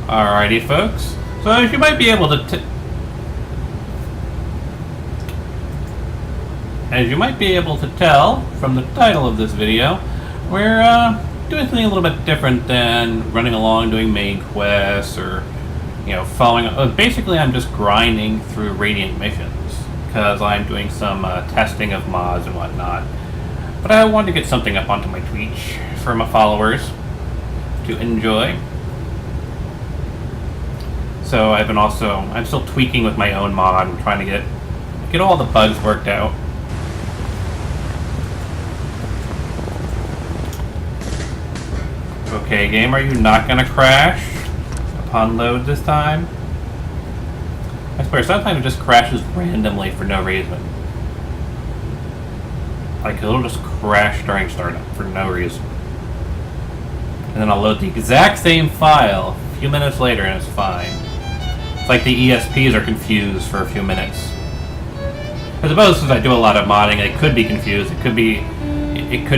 Alrighty, folks. So as you might be able to tell from the title of this video, we're doing something a little bit different than running along doing main quests or, following. Basically, I'm just grinding through Radiant missions because I'm doing some testing of mods and whatnot. But I wanted to get something up onto my Twitch for my followers to enjoy. So I'm still tweaking with my own mod and trying to get all the bugs worked out. Okay, game, are you not gonna crash upon load this time? I swear, sometimes it just crashes randomly for no reason. Like, it'll just crash during startup for no reason. And then I'll load the exact same file a few minutes later and it's fine. It's like the ESPs are confused for a few minutes. I suppose since I do a lot of modding, it could be confused. It could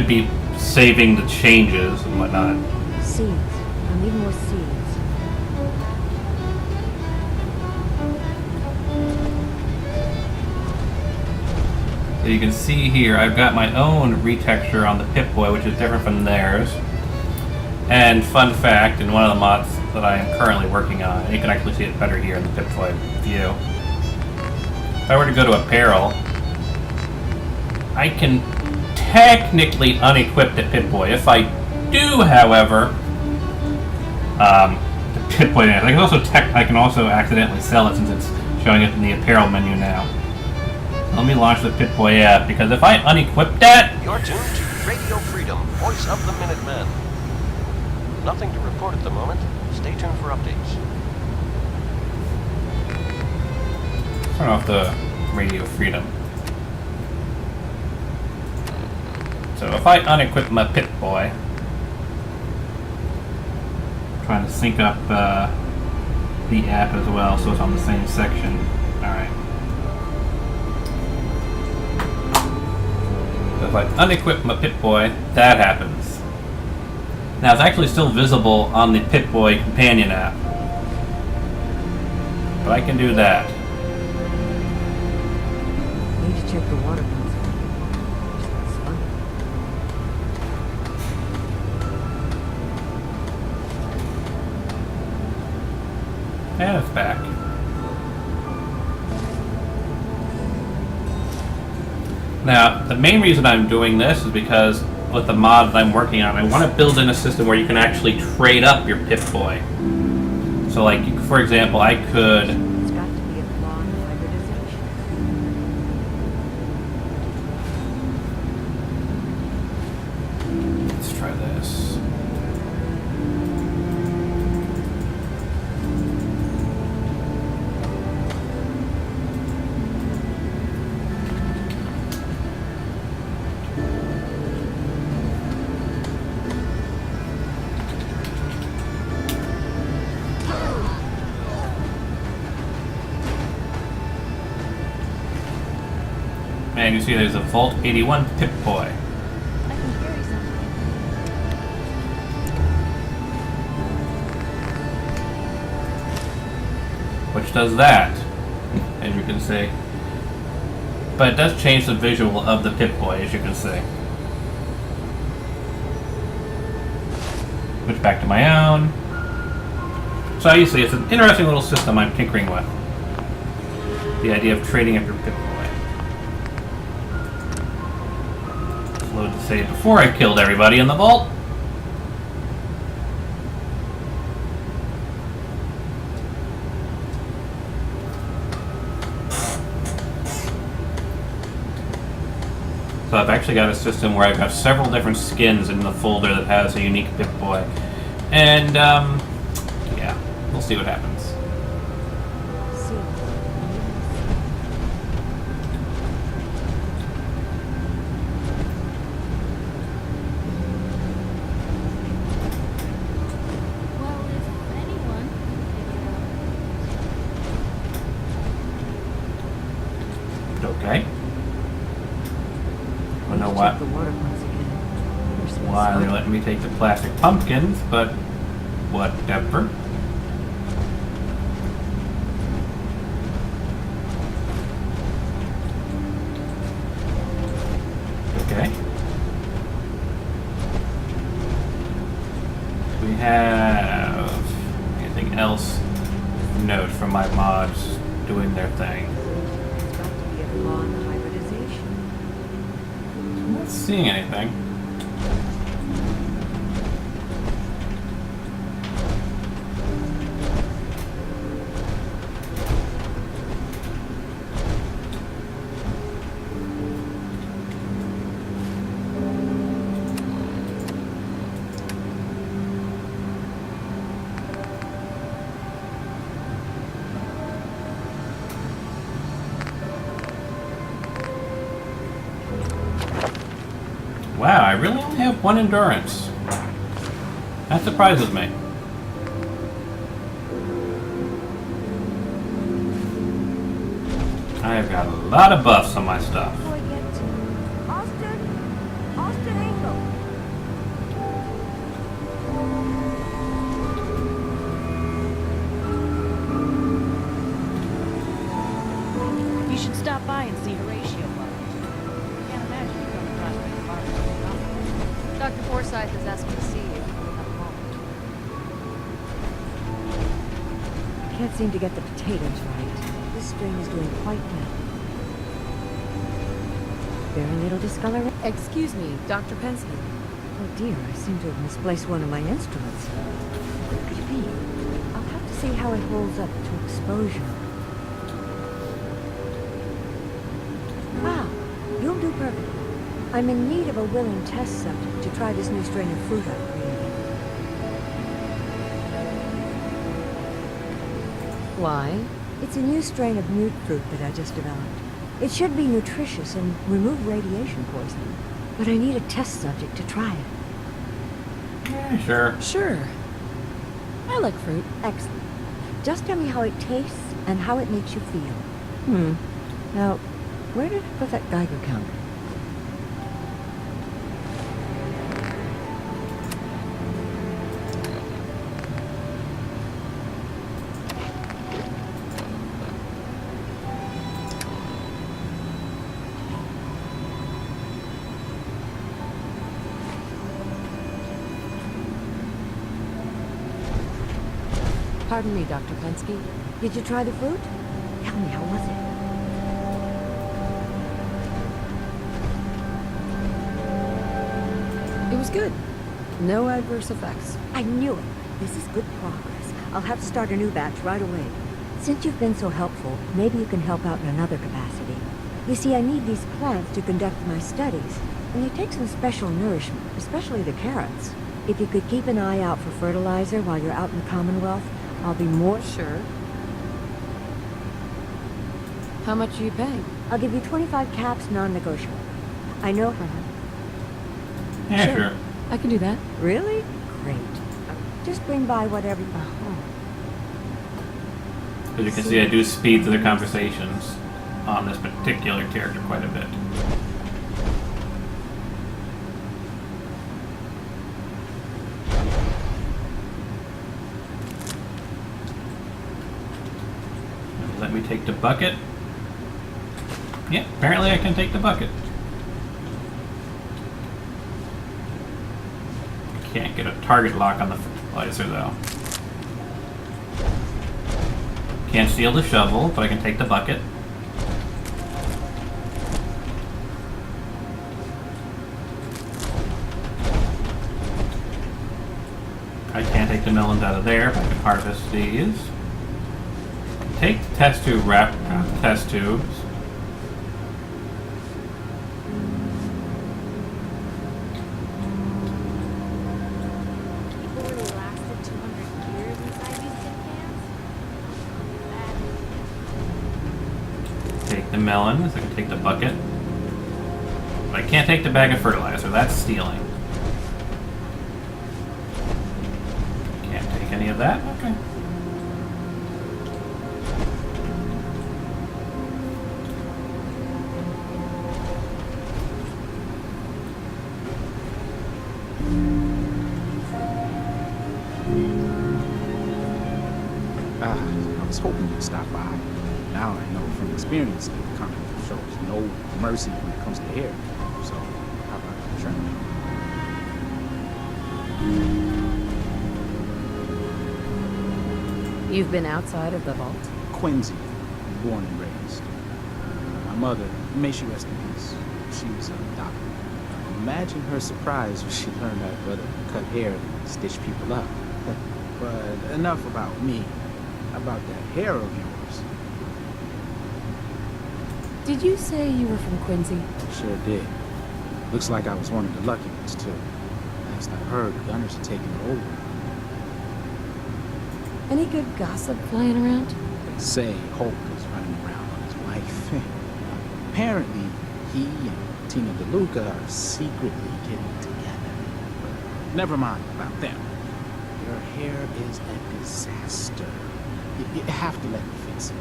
be saving the changes and whatnot. Seeds. I need more seeds. So you can see here, I've got my own retexture on the Pip-Boy, which is different from theirs. And fun fact, in one of the mods that I am currently working on, and you can actually see it better here in the Pip-Boy view. If I were to go to apparel, I can technically unequip the Pip-Boy. If I do, however, the Pip-Boy, I can also accidentally sell it since it's showing up in the apparel menu now. Let me launch the Pip-Boy app, because if I unequip that... You're tuned to Radio Freedom, voice of the Minutemen. Nothing to report at the moment. Stay tuned for updates. Turn off the Radio Freedom. So if I unequip my Pip-Boy, trying to sync up the app as well so it's on the same section. Alright. So if I unequip my Pip-Boy, that happens. Now it's actually still visible on the Pip-Boy companion app. But I can do that. Need to check the water pumps. That's fun. And it's back. Now, the main reason I'm doing this is because with the mod that I'm working on, I want to build in a system where you can actually trade up your Pip-Boy. So, like, for example, I could... It's got to be a flaw in hybridization. Let's try this. And you see there's a Vault 81 Pip-Boy. I can carry something. Which does that, as you can see. But it does change the visual of the Pip-Boy, as you can see. Switch back to my own. So you see, it's an interesting little system I'm tinkering with. The idea of trading up your Pip-Boy. Load to save before I killed everybody in the vault. So I've actually got a system where I've got several different skins in the folder that has a unique Pip-Boy. And, yeah, we'll see what happens. Okay. I don't know what. The water pumps again. Why they're letting me take the plastic pumpkins, but whatever. have anything else note from my mods doing their thing? It's got to be a flaw in the hybridization. I'm not seeing anything. Wow, I really only have one endurance. That surprises me. I've got a lot of buffs on my stuff. Before I get to Austin Engel. You should stop by and see Horatio. Can't imagine you coming across many farmers. Dr. Forsyth has asked me to see you. Can't seem to get the potatoes right. This strain is doing quite well. Very little discoloration. Excuse me, Dr. Pensky. Oh dear, I seem to have misplaced one of my instruments. What could it be? I'll have to see how it holds up to exposure. Ah, you'll do perfectly. I'm in need of a willing test subject to try this new strain of fruit I've created. Why? It's a new strain of mute fruit that I just developed. It should be nutritious and remove radiation poisoning, but I need a test subject to try it. Yeah, sure. Sure. I like fruit. Excellent. Just tell me how it tastes and how it makes you feel. Now, where did I put that Geiger counter? Pardon me, Dr. Pensky. Did you try the fruit? Tell me, how was it? It was good. No adverse effects. I knew it. This is good progress. I'll have to start a new batch right away. Since you've been so helpful, maybe you can help out in another capacity. You see, I need these plants to conduct my studies, and they take some special nourishment, especially the carrots. If you could keep an eye out for fertilizer while you're out in the Commonwealth, I'll be more... Sure. How much are you paying? I'll give you 25 caps non-negotiable. I know... Yeah, Sure. sure. I can do that. Really? Great. Just bring by whatever... As you can see, I do speed through the conversations on this particular character quite a bit. Let me take the bucket. Yeah, apparently I can take the bucket. Can't get a target lock on the fertilizer though. Can't steal the shovel, but I can take the bucket. I can't take the melons out of there, but I can harvest these. Take the test tube wrap, test tubes. People really lasted 200 years inside these tin cans? Take the melons, I can take the bucket. But I can't take the bag of fertilizer, that's stealing. Can't take any of that? Okay. I was hoping you'd stop by. Now I know from experience that the comic shows no mercy when it comes to hair. So, how about you try? You've been outside of the vault? Quincy, born and raised. My mother, may she rest in peace, she was a doctor. Imagine her surprise when she learned I'd rather cut hair than stitch people up. But enough about me. About that hair of yours. Did you say you were from Quincy? Sure did. Looks like I was one of the lucky ones, too. Last I heard, the gunners had taken it over. Any good gossip flying around? They say Hulk is running around on his wife. Apparently, he and Tina DeLuca are secretly getting together. But never mind about them. Your hair is a disaster. You have to let me fix it.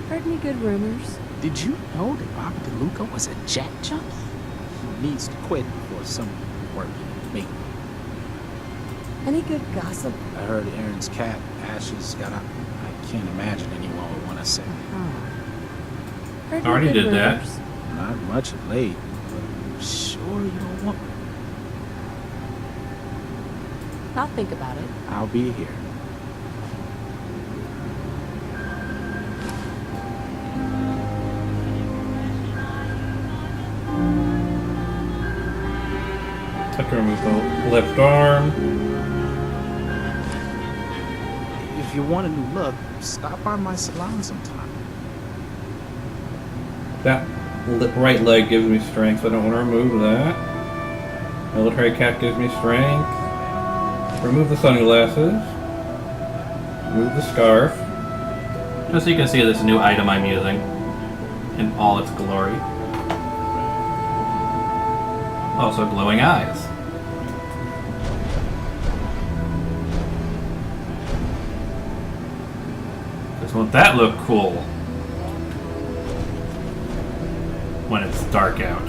Heard any good rumors? Did you know that Bobby DeLuca was a jet jump? He needs to quit before someone can work with me. Any good gossip? I heard Aaron's cat, Ashes, got up. I can't imagine anyone would want to say. Heard Already any good did that. rumors? Not much of late, but I'm sure you don't want me. I'll think about it. I'll be here. Have to remove the left arm. If you want a new look, stop by my salon sometime. That right leg gives me strength, so I don't want to remove that. Military cap gives me strength. Remove the sunglasses. Remove the scarf. Just so you can see this new item I'm using in all its glory. Also glowing eyes. Just won't that look cool when it's dark out?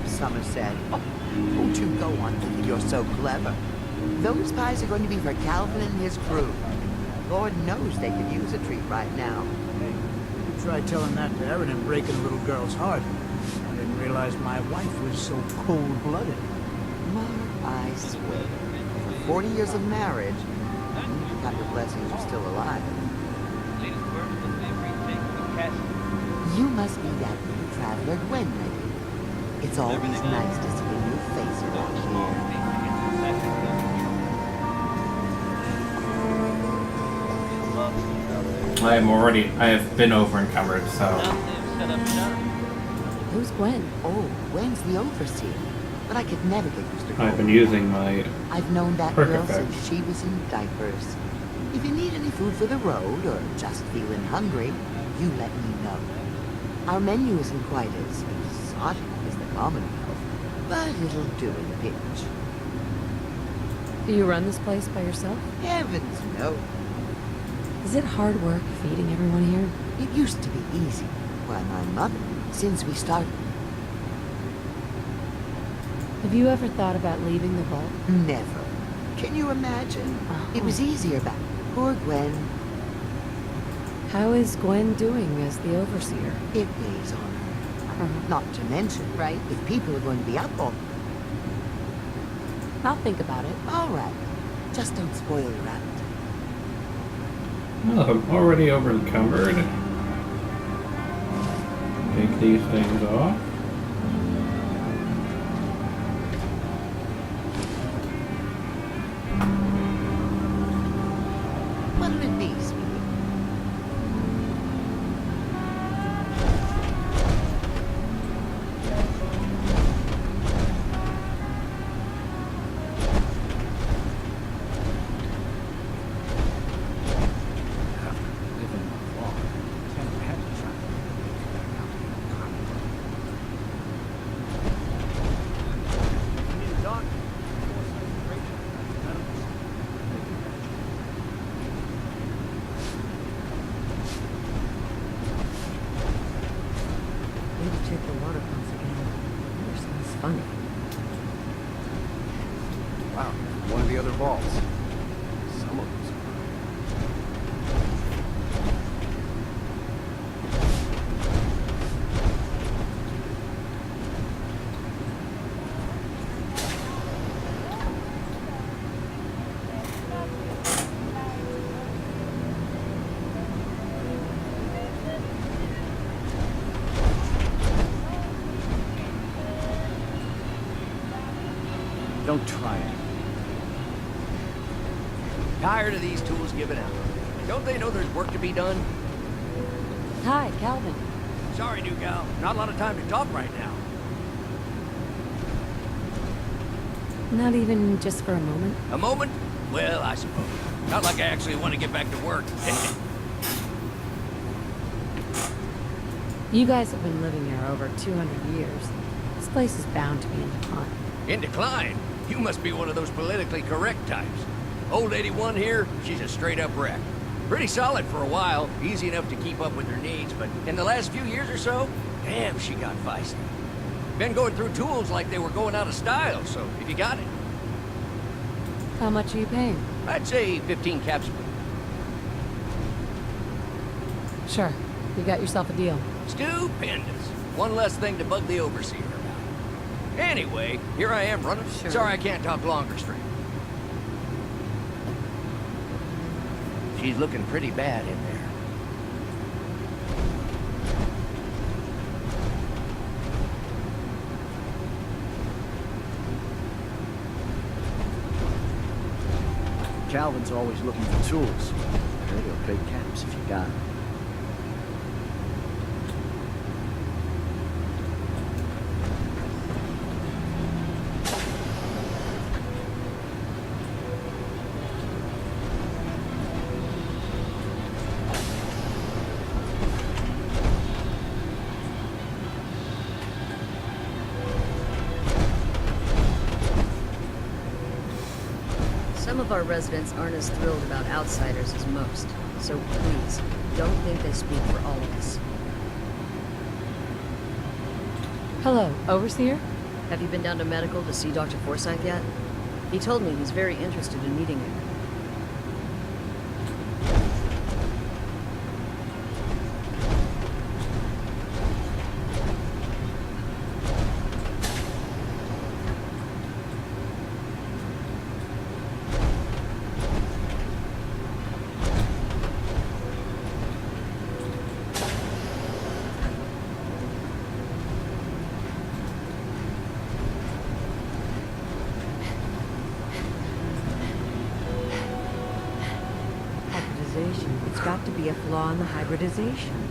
Somerset. Oh, don't you go on thinking you're so clever. Those pies are going to be for Calvin and his crew. Lord knows they could use a treat right now. Hey, you tried telling that to Erin and breaking a little girl's heart. I didn't realize my wife was so cold-blooded. Mark, I swear, for 40 years of marriage, you got your blessings you're still alive. You must be that little traveler Gwen, lady. It's always nice to see a new face around here. I have been over encumbered, so. Who's Gwen? Oh, Gwen's the overseer. But I could never get used to her. I've been using my I've known that perk girl effect. since she was in diapers. If you need any food for the road or just feeling hungry, you let me know. Our menu isn't quite as exotic as the Commonwealth, but it'll do in a pinch. Do you run this place by yourself? Heavens, no. Is it hard work feeding everyone here? It used to be easy. Why, my mother, since we started, Have you ever thought about leaving the vault? never. Can you imagine? It was easier back. Poor Gwen. How is Gwen doing as the overseer? It weighs on her. Not to mention, right, if people are going to be up all... I'll think about it. All right. Just don't spoil your appetite. Well, I'm already over encumbered. Take these things off. What'll it be, sweetie? Need to check the water pumps again. Water smells funny. Wow, one of the other vaults. Some of them. Don't try it. Tired of these tools giving out. Don't they know there's work to be done? Hi, Calvin. Sorry, new gal. Not a lot of time to talk right now. Not even just for a moment? A moment? Well, I suppose. Not like I actually want to get back to work. You guys have been living here over 200 years. This place is bound to be in decline. In decline? You must be one of those politically correct types. Old 81 here, she's a straight-up wreck. Pretty solid for a while, easy enough to keep up with her needs, but in the last few years or so, damn, she got feisty. Been going through tools like they were going out of style, so if you got it. How much are you paying? I'd say 15 caps. Sure. You got yourself a deal. Stupendous. One less thing to bug the overseer about. Anyway, here I am running. Sure. Sorry I can't talk longer straight. She's looking pretty bad in there. Calvin's always looking for tools. I heard he'll pay caps if you got it. Some of our residents aren't as thrilled about outsiders as most, so please, don't think they speak for all of us. Hello, Overseer? Have you been down to medical to see Dr. Forsyth yet? He told me he's very interested in meeting you. Hybridization. It's got to be a flaw in the hybridization.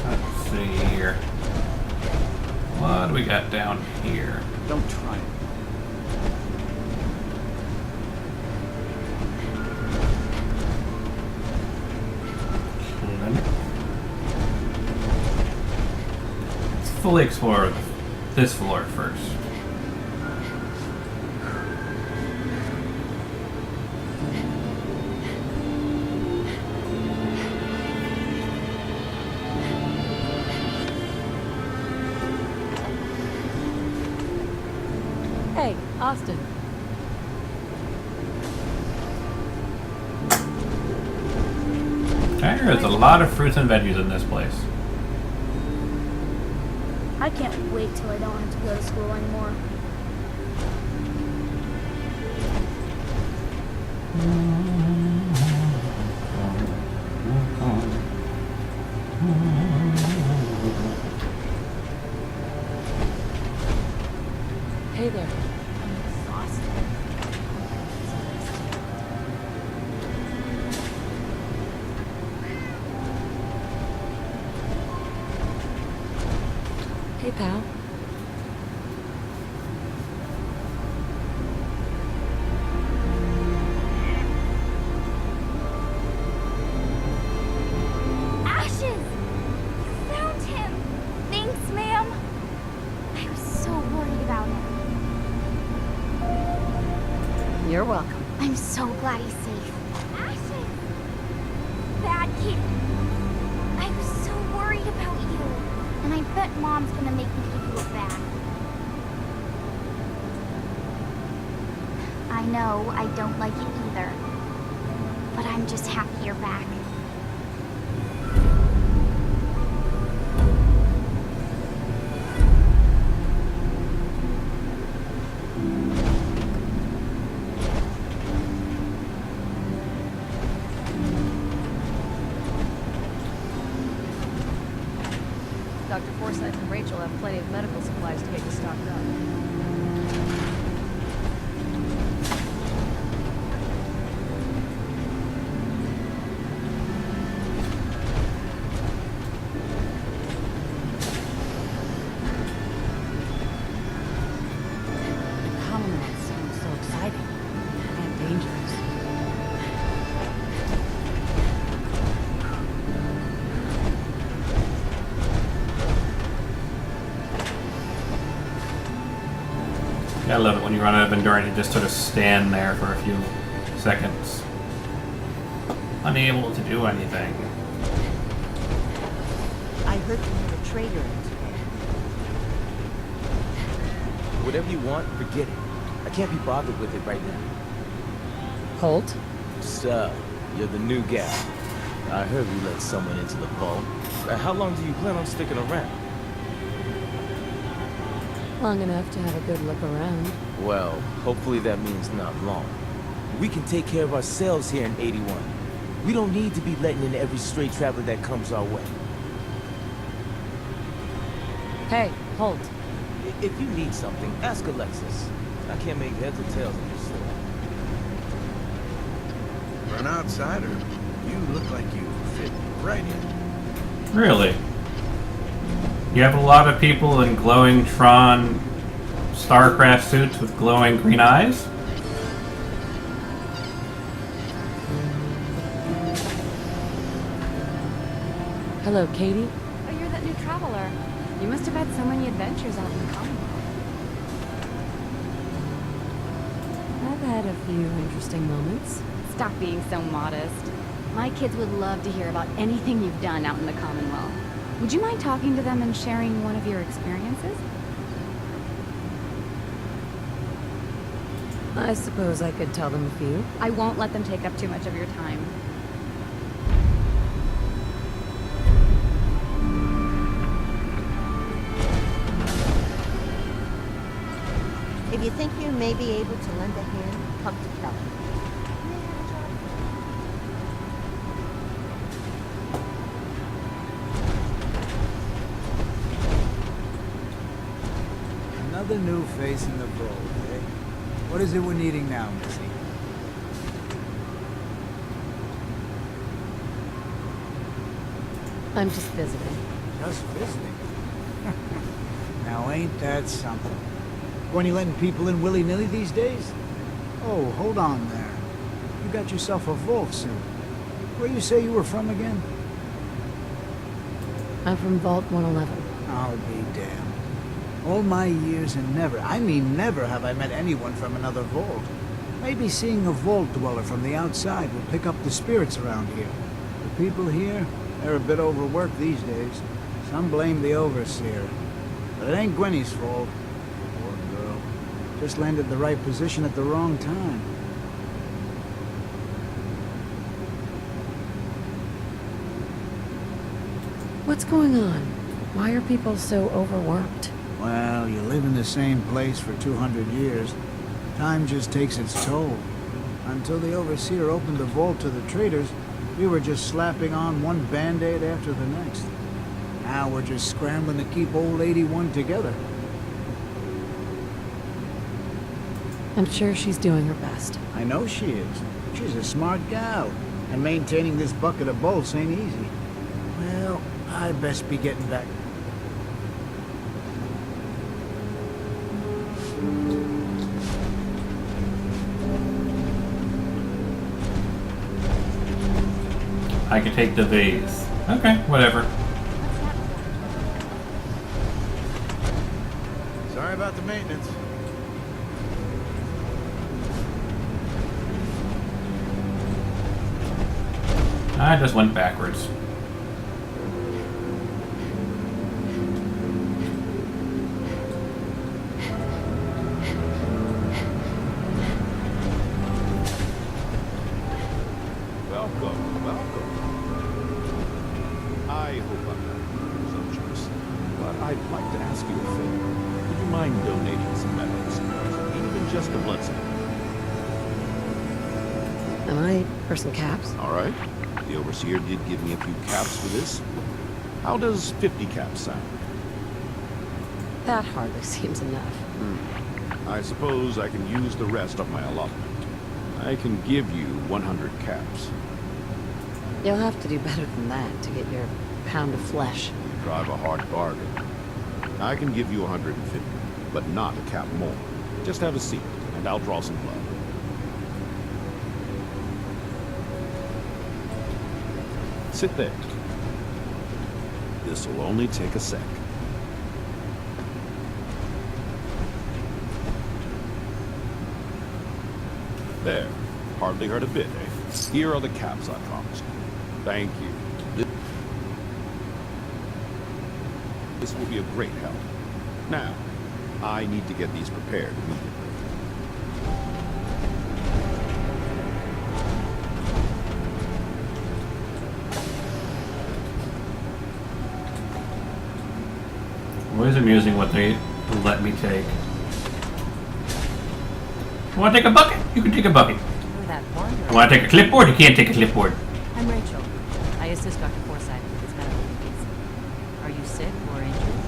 Let's see here. What do we got down here? Don't try it. Let's fully explore this floor first. Hey, Austin. I hear there's a lot of fruits and veggies in this place. I can't wait till I don't have to go to school anymore. Hey there. Hey, pal. You're welcome. I'm so glad he's safe. Ashes! Bad kid. I was so worried about you. And I bet Mom's gonna make me give you it back. I know I don't like it either. But I'm just happy you're back. Dr. Forsyth and Rachel have plenty of medical supplies to get you stocked up. The Commonwealth sounds so exciting and dangerous. I love it when you run out of endurance and just sort of stand there for a few seconds, unable to do anything. I heard you had a traitor in today. Whatever you want, forget it. I can't be bothered with it right now. Holt? So, you're the new gal. I heard we let someone into the vault. How long do you plan on sticking around? Long enough to have a good look around. Well, hopefully that means not long. We can take care of ourselves here in 81. We don't need to be letting in every stray traveler that comes our way. Hey, Holt. If you need something, ask Alexis. I can't make heads or tails of this story. For an outsider, you look like you fit right in. Really? You have a lot of people in glowing Tron Starcraft suits with glowing green eyes? Hello, Katie. Oh, you're that new traveler. You must have had so many adventures out in the Commonwealth. I've had a few interesting moments. Stop being so modest. My kids would love to hear about anything you've done out in the Commonwealth. Would you mind talking to them and sharing one of your experiences? I suppose I could tell them a few. I won't let them take up too much of your time. If you think you may be able to lend a hand, talk to Kelly. Another new face in the fold, eh? What is it we're needing now, Missy? I'm just visiting. Just visiting? Now ain't that something? When you letting people in willy-nilly these days? Oh, hold on there. You got yourself a Vault suit. Where you say you were from again? I'm from Vault 111. I'll be damned. All my years and never, I mean never, have I met anyone from another Vault. Maybe seeing a Vault dweller from the outside will pick up the spirits around here. The people here, they're a bit overworked these days. Some blame the Overseer. But it ain't Gwenny's fault. Poor girl. Just landed the right position at the wrong time. What's going on? Why are people so overworked? Well, you live in the same place for 200 years. Time just takes its toll. Until the Overseer opened the vault to the traders, we were just slapping on one band-aid after the next. Now we're just scrambling to keep old 81 together. I'm sure she's doing her best. I know she is. She's a smart gal. And maintaining this bucket of bolts ain't easy. Well, I best be getting back. I can take the vase. Okay, whatever. Sorry about the maintenance. I just went backwards. Welcome, welcome. I hope I'm not presumptuous, but I'd like to ask you a favor. Would you mind donating some medical supplies, even just a blood sample? Am I for some caps? All right. The overseer did give me a few caps for this. How does 50 caps sound? That hardly seems enough. I suppose I can use the rest of my allotment. I can give you 100 caps. You'll have to do better than that to get your pound of flesh. You drive a hard bargain. I can give you 150, but not a cap more. Just have a seat, and I'll draw some blood. Sit there. This will only take a sec. There. Hardly hurt a bit, eh? Here are the caps I promised you. Thank you. This will be a great help. Now, I need to get these prepared immediately. Always amusing what they let me take. Want to take a bucket? You can take a bucket. That one, I want to take a clipboard? You can't take a clipboard. I'm Rachel. I assist Dr. Forsyth with his medical needs. Are you sick or injured?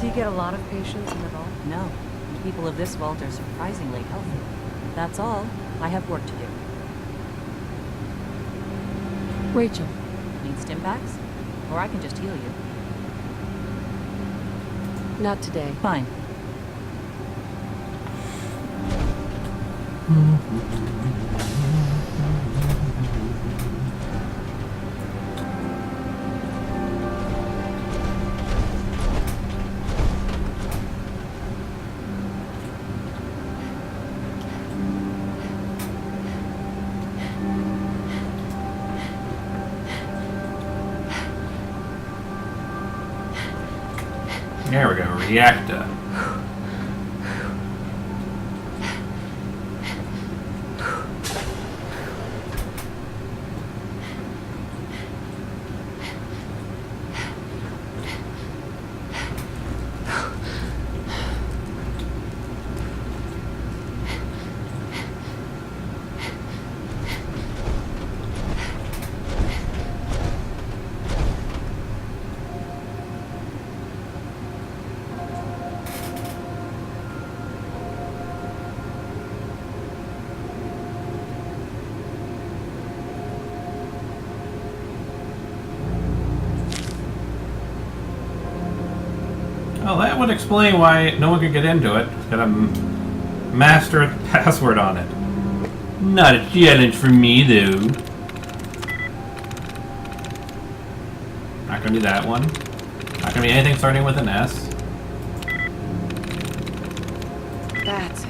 Do you get a lot of patients in the vault? No. The people of this vault are surprisingly healthy. That's all. I have work to do. Rachel. Need stim packs? Or I can just heal you. Not today. Fine. There we go, reactor. Well, that would explain why no one could get into it. It's got a master password on it. Not a challenge for me, though. Not gonna be that one. Not gonna be anything starting with an S. That's it.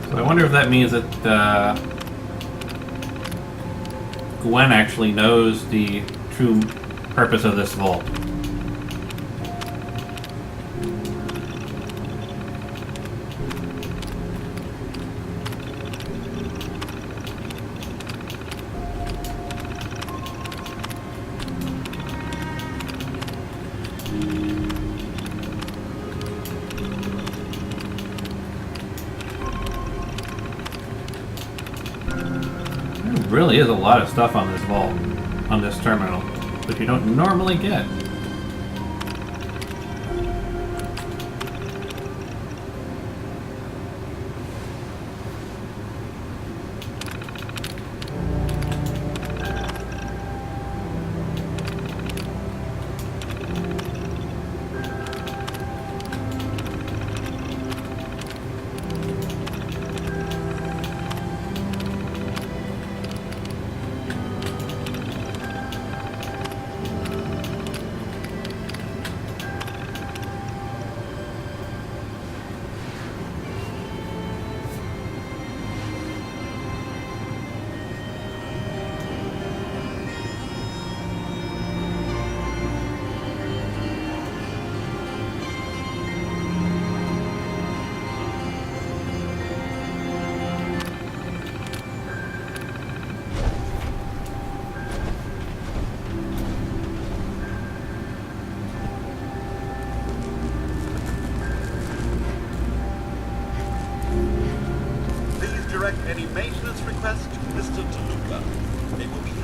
So I wonder if that means that Gwen actually knows the true purpose of this vault. There really is a lot of stuff on this vault, on this terminal, that you don't normally get.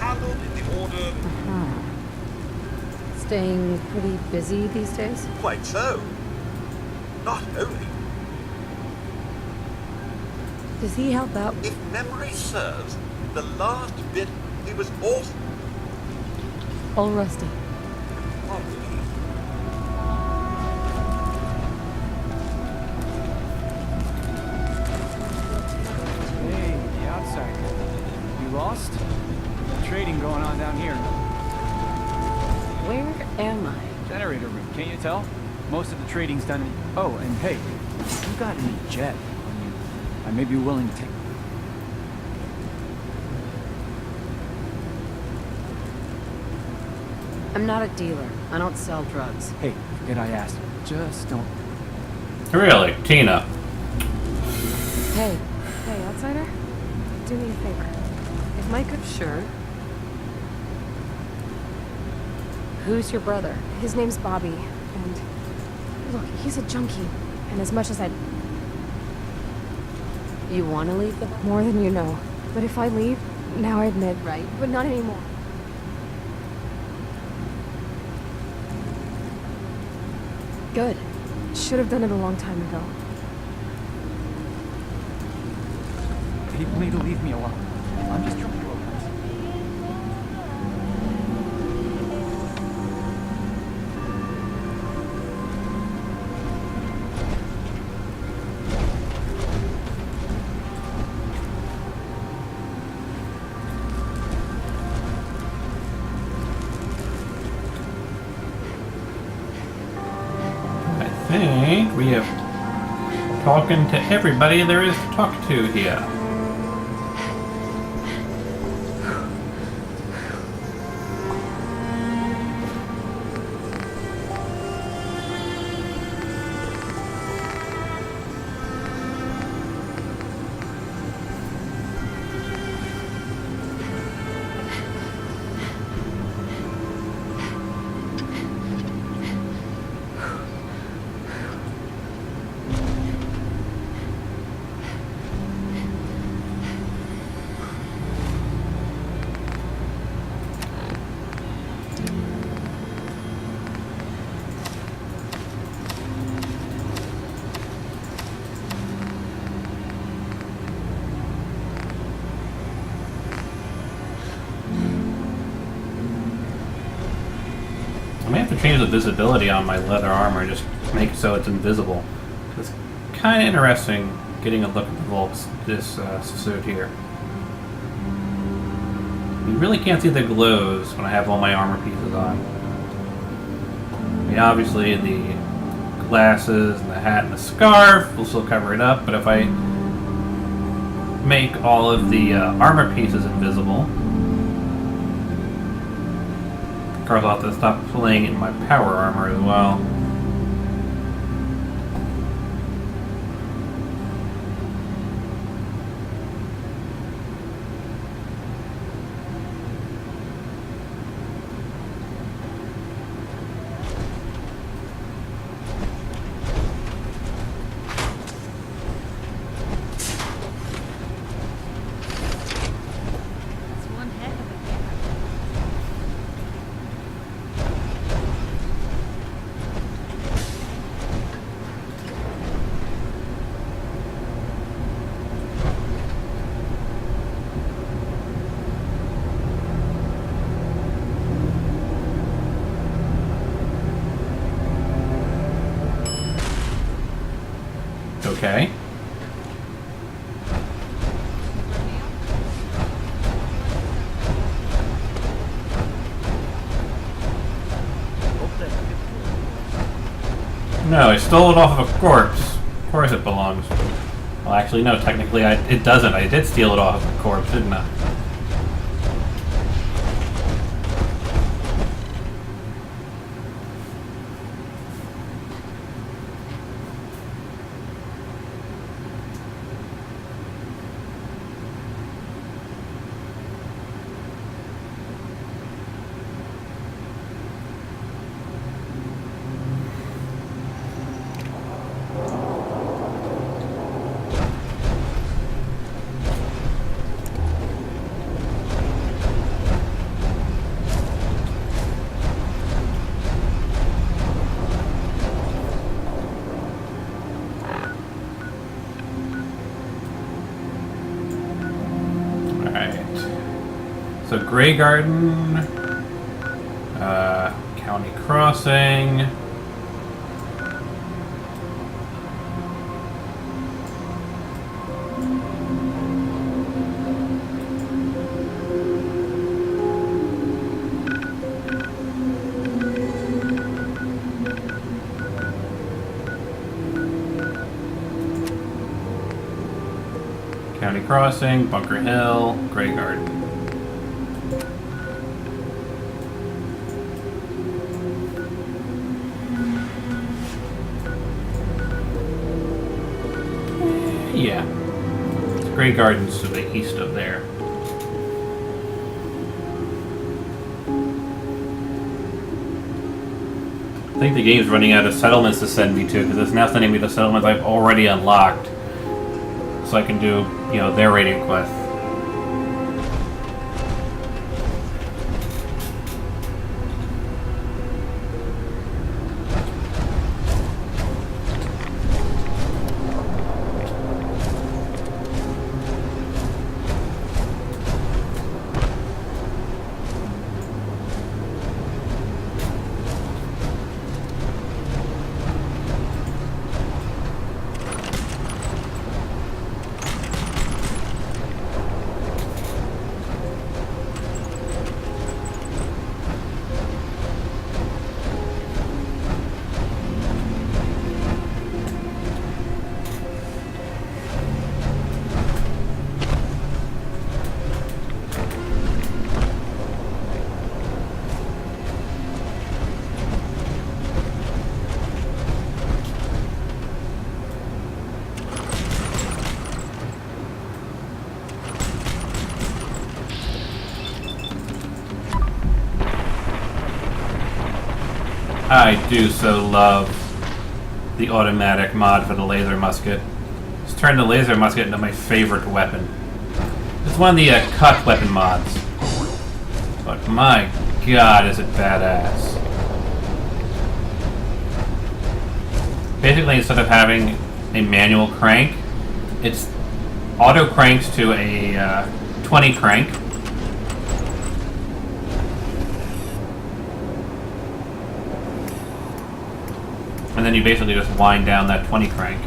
hallowed in the order... Staying pretty busy these days? Quite so. Not only. Does he help out? If memory serves, the last bit, he was awesome. All rusty. Hey, the outsider. You lost? Trading going on down here. Where am I? Generator room, can't you tell? Most of the trading's done in... Oh, and hey, if you got any jet on you, I may be willing to take... I'm not a dealer. I don't sell drugs. Hey, forget I asked. Just don't... Really? Tina? Hey, outsider? Do me a favor. If Mike could... Sure. Who's your brother? His name's Bobby, and... Look, he's a junkie, and as much as I'd... You want to leave the... More than you know. But if I leave, now I admit, right? But not anymore. Good. Should have done it a long time ago. People need to leave me alone. I'm just trying to relax. I think we have talking to everybody there is to talk to here. I may have to change the visibility on my leather armor, just make it so it's invisible. It's kind of interesting getting a look at the Volk's this suit here. You really can't see the glows when I have all my armor pieces on. I mean, obviously the glasses and the hat and the scarf will still cover it up, but if I make all of the armor pieces invisible, of course I'll have to stop playing in my power armor as well. That's one heck of a camera. Okay. No, I stole it off of a corpse. Of course it belongs. Well, actually, no, technically it doesn't. I did steal it off of a corpse, didn't I? So Grey Garden, County Crossing. County Crossing, Bunker Hill, Grey Garden. Yeah. Grey Garden's to the east of there. I think the game's running out of settlements to send me to, because it's now sending me the settlements I've already unlocked. So I can do, you know, their raiding quests. I do so love the automatic mod for the laser musket. It's turned the laser musket into my favorite weapon. It's one of the cut weapon mods. But my god, is it badass. Basically, instead of having a manual crank, it's auto cranks to a 20 crank. And then you basically just wind down that 20 crank.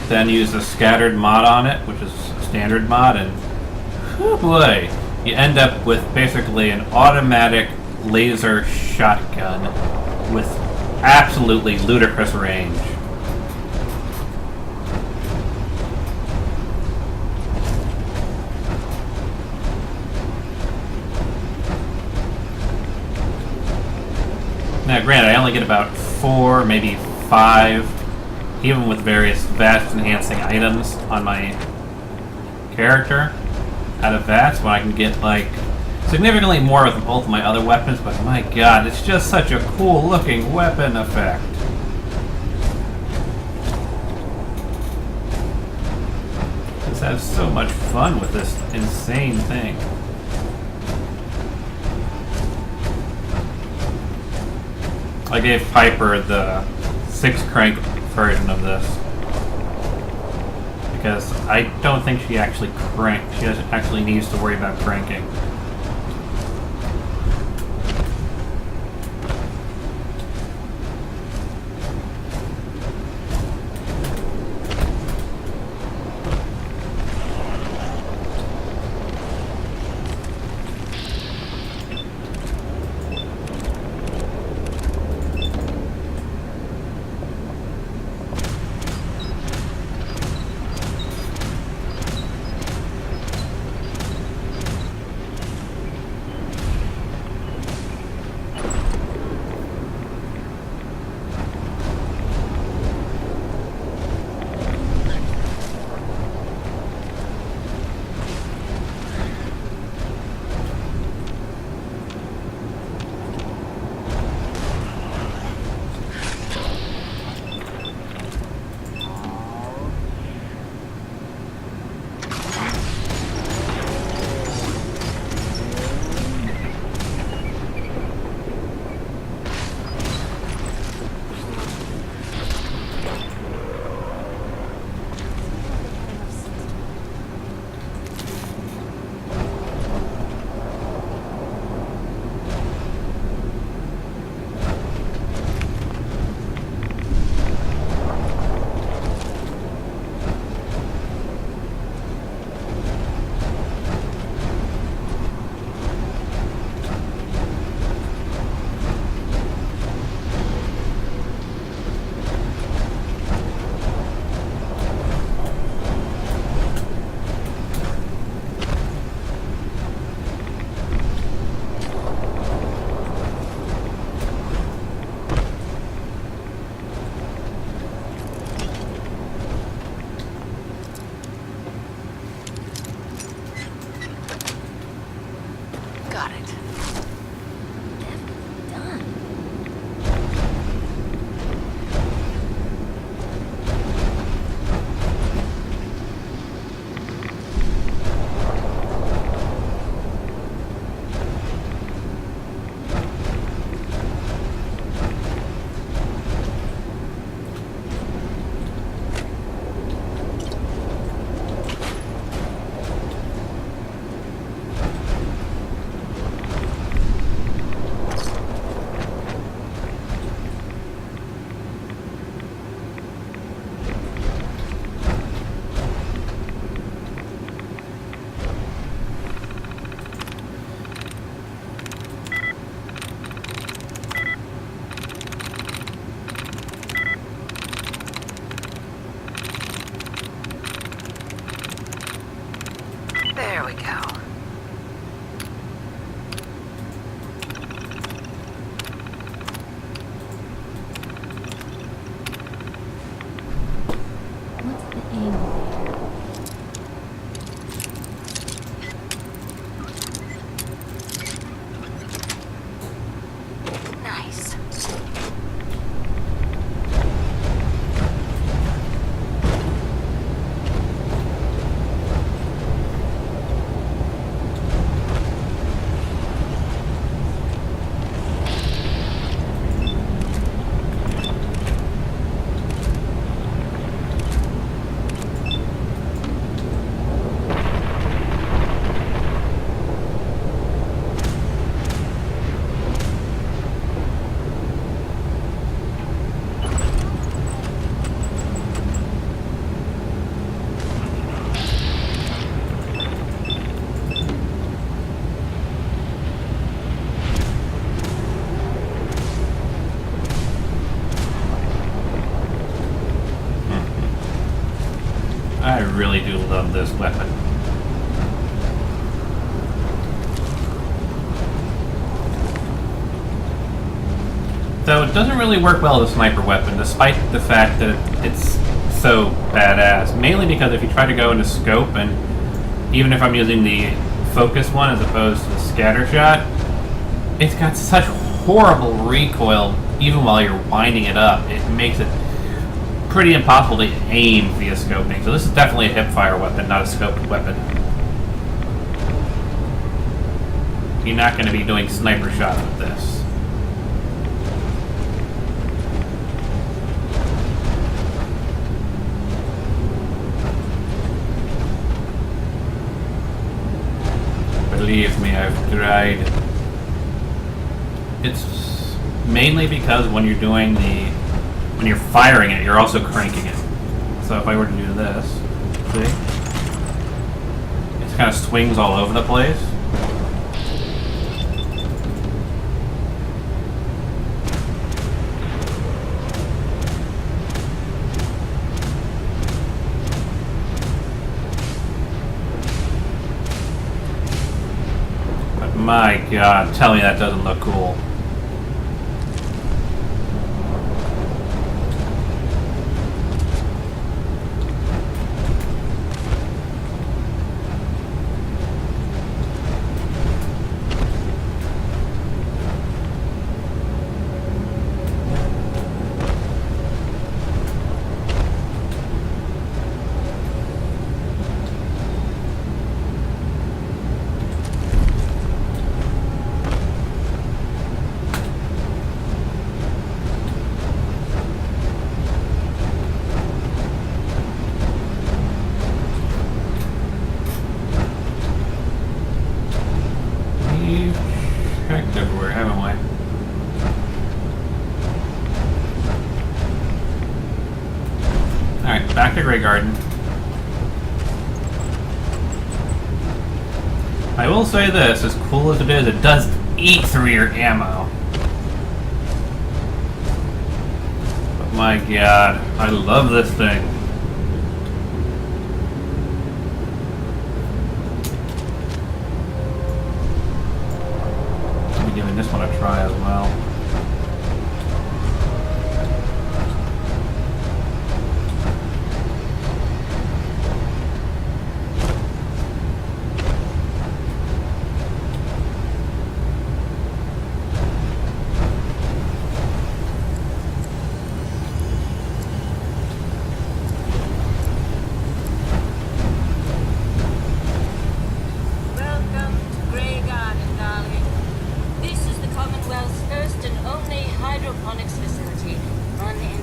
Then use the scattered mod on it, which is a standard mod, and oh boy, you end up with basically an automatic laser shotgun with absolutely ludicrous range. Now granted, I only get about 4, maybe 5, even with various VATS enhancing items on my character. Out of VATS, when I can get like significantly more with both of my other weapons, but my god, it's just such a cool looking weapon effect. Just have so much fun with this insane thing. I gave Piper the 6 crank version of this, because I don't think she actually she actually needs to worry about cranking. Holy cow. What's the angle here? Nice. I really do love this weapon. Though it doesn't really work well as a sniper weapon, despite the fact that it's so badass. Mainly because if you try to go into scope, and even if I'm using the focus one as opposed to the scatter shot, it's got such horrible recoil even while you're winding it up. It makes it pretty impossible to aim via scoping. So this is definitely a hipfire weapon, not a scoped weapon. You're not going to be doing sniper shots with this. Believe me, I've tried. It's mainly because when you're doing when you're firing it, you're also cranking it. So if I were to do this, see? It kind of swings all over the place. But my God, tell me that doesn't look cool. We've checked everywhere, haven't we? Alright, back to Grey Garden. I will say this, as cool as it is, it does eat through your ammo. But my God, I love this thing. I'll be giving this one a try as well. Welcome to Grey Garden, darling. This is the Commonwealth's first and only hydroponics facility run in...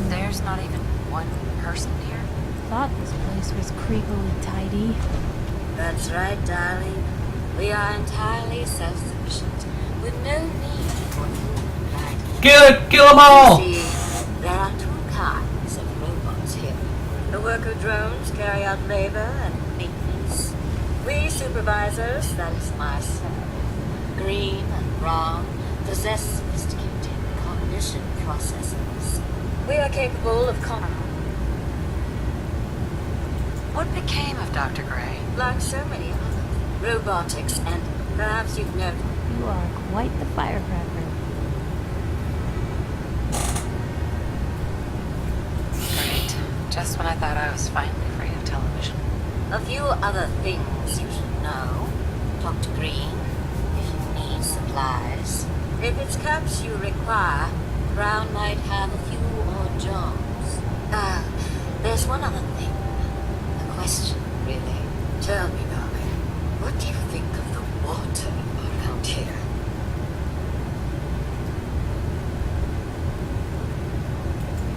There's not even one person here. Thought this place was creepily tidy. That's right, darling. We are entirely self-sufficient, with no need for food guidance. Kill them all! You see, there are two kinds of robots here. The worker drones carry out labor and maintenance. We supervisors, that is myself, green and brown, possess sophisticated cognition processes. We are capable of What became of Dr. Gray? Like so many others. Robotics, and perhaps you've never... You are quite the firecracker. Great. Just when I thought I was finally free of television. A few other things you should know. Talk to Green if you need supplies. If it's caps you require, Brown might have a few odd jobs. There's one other thing. A question, really. Tell me, darling, what do you think of the water around here?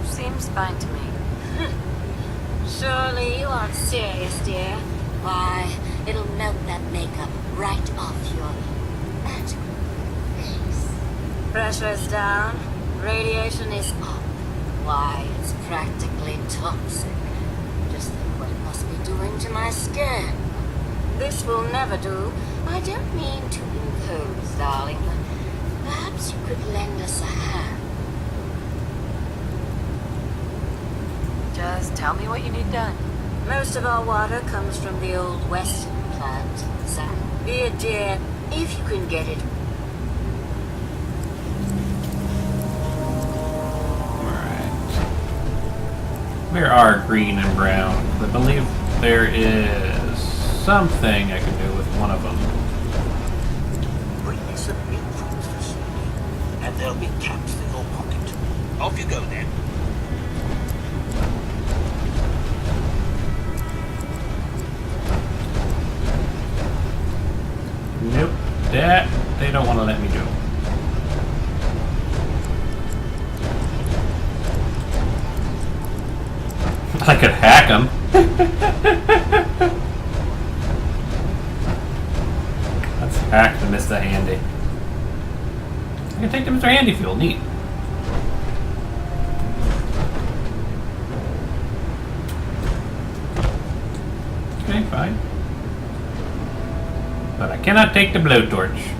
Seems fine to me. Surely you aren't serious, dear. Why, it'll melt that makeup right off your magical face. Pressure's down, radiation is up. Why, it's practically toxic. Just think what it must be doing to my skin. This will never do. I don't mean to impose, darling, but perhaps you could lend us a hand. Just tell me what you need done. Most of our water comes from the old Western plant. So, dear, dear, if you can get it. Where are Green and Brown? I believe there is something I can do with one of them. Bring me some meat from Mr. Sweeney, and there'll be caps in your pocket. Off you go then. Nope, that they don't want to let me do. I could hack them. Let's hack the Mr. Handy. I can take the Mr. Handy fuel. Neat. Okay, fine. But I cannot take the blowtorch.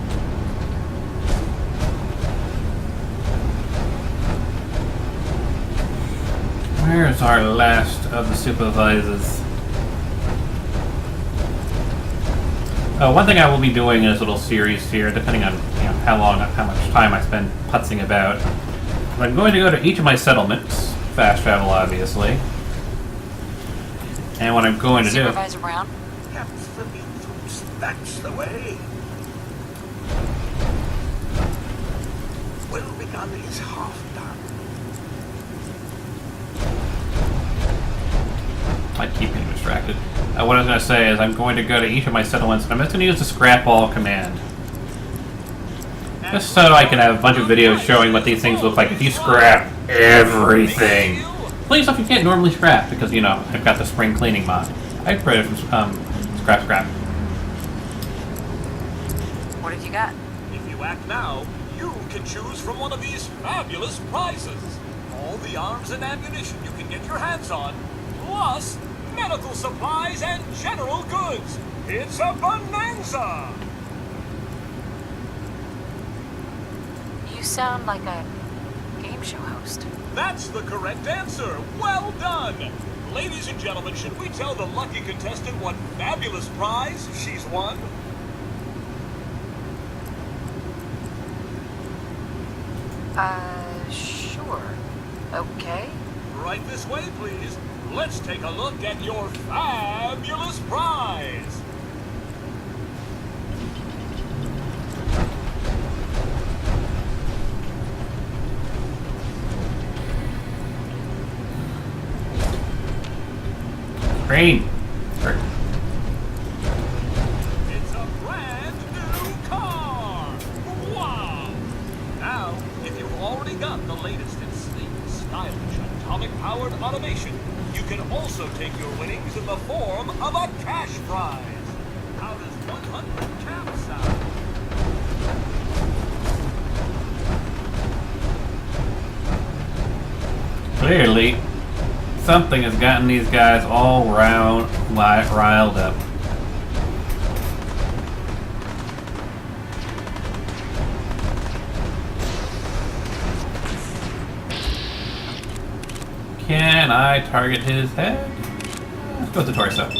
Where's our last of the supervisors? Oh, one thing I will be doing in this little series here, depending on how much time I spend putzing about, I'm going to go to each of my settlements, fast travel obviously, and what I'm going to do. Supervisor Brown? Caps for meat fruits. That's the way. Well begun is half done. I keep getting distracted. What I was going to say is I'm going to go to each of my settlements and I'm just going to use the scrap all command. Just so I can have a bunch of videos showing what these things look like if you scrap everything. Plenty of stuff you can't normally scrap because, I've got the spring cleaning mod. I created from scrap. What have you got? If you act now, you can choose from one of these fabulous prizes. All the arms and ammunition you can get your hands on, plus medical supplies and general goods. It's a bonanza! You sound like a game show host. That's the correct answer. Well done! Ladies and gentlemen, should we tell the lucky contestant what fabulous prize she's won? Sure. Okay. Right this way, please. Let's take a look at your fabulous prize. Green. It's a brand new car. Wow. Now, if you've already got the latest in sleek, stylish, atomic-powered automation, you can also take your winnings in the form of a cash prize. How does 100 caps sound? Clearly, something has gotten these guys all riled up. Can I target his head? Go with the torso.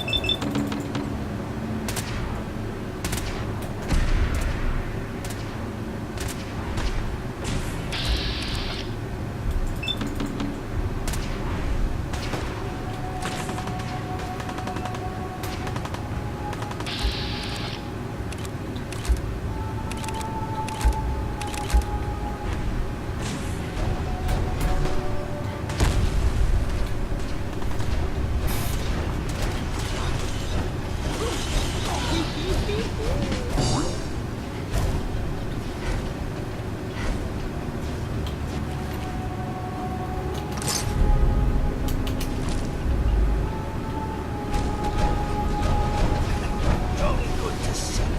Jolly good to see you.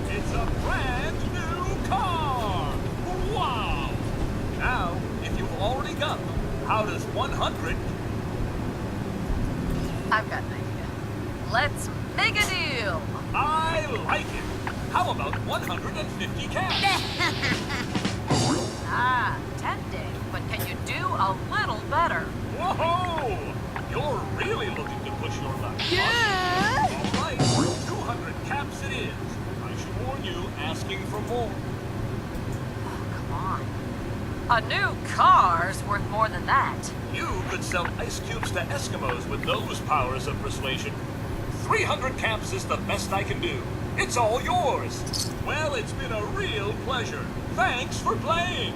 It's a brand new car! Wow! Now, if you've already got them, how does 100... I've got an idea. Let's make a deal. I like it. How about 150 cash? Ah, tempting, but can you do a little better? Whoa! You're really looking to push your luck. Yeah! All right, 200 caps it is. I should warn you, asking for more. Come on. A new car's worth more than that. You could sell ice cubes to Eskimos with those powers of persuasion. 300 caps is the best I can do. It's all yours. Well, it's been a real pleasure. Thanks for playing.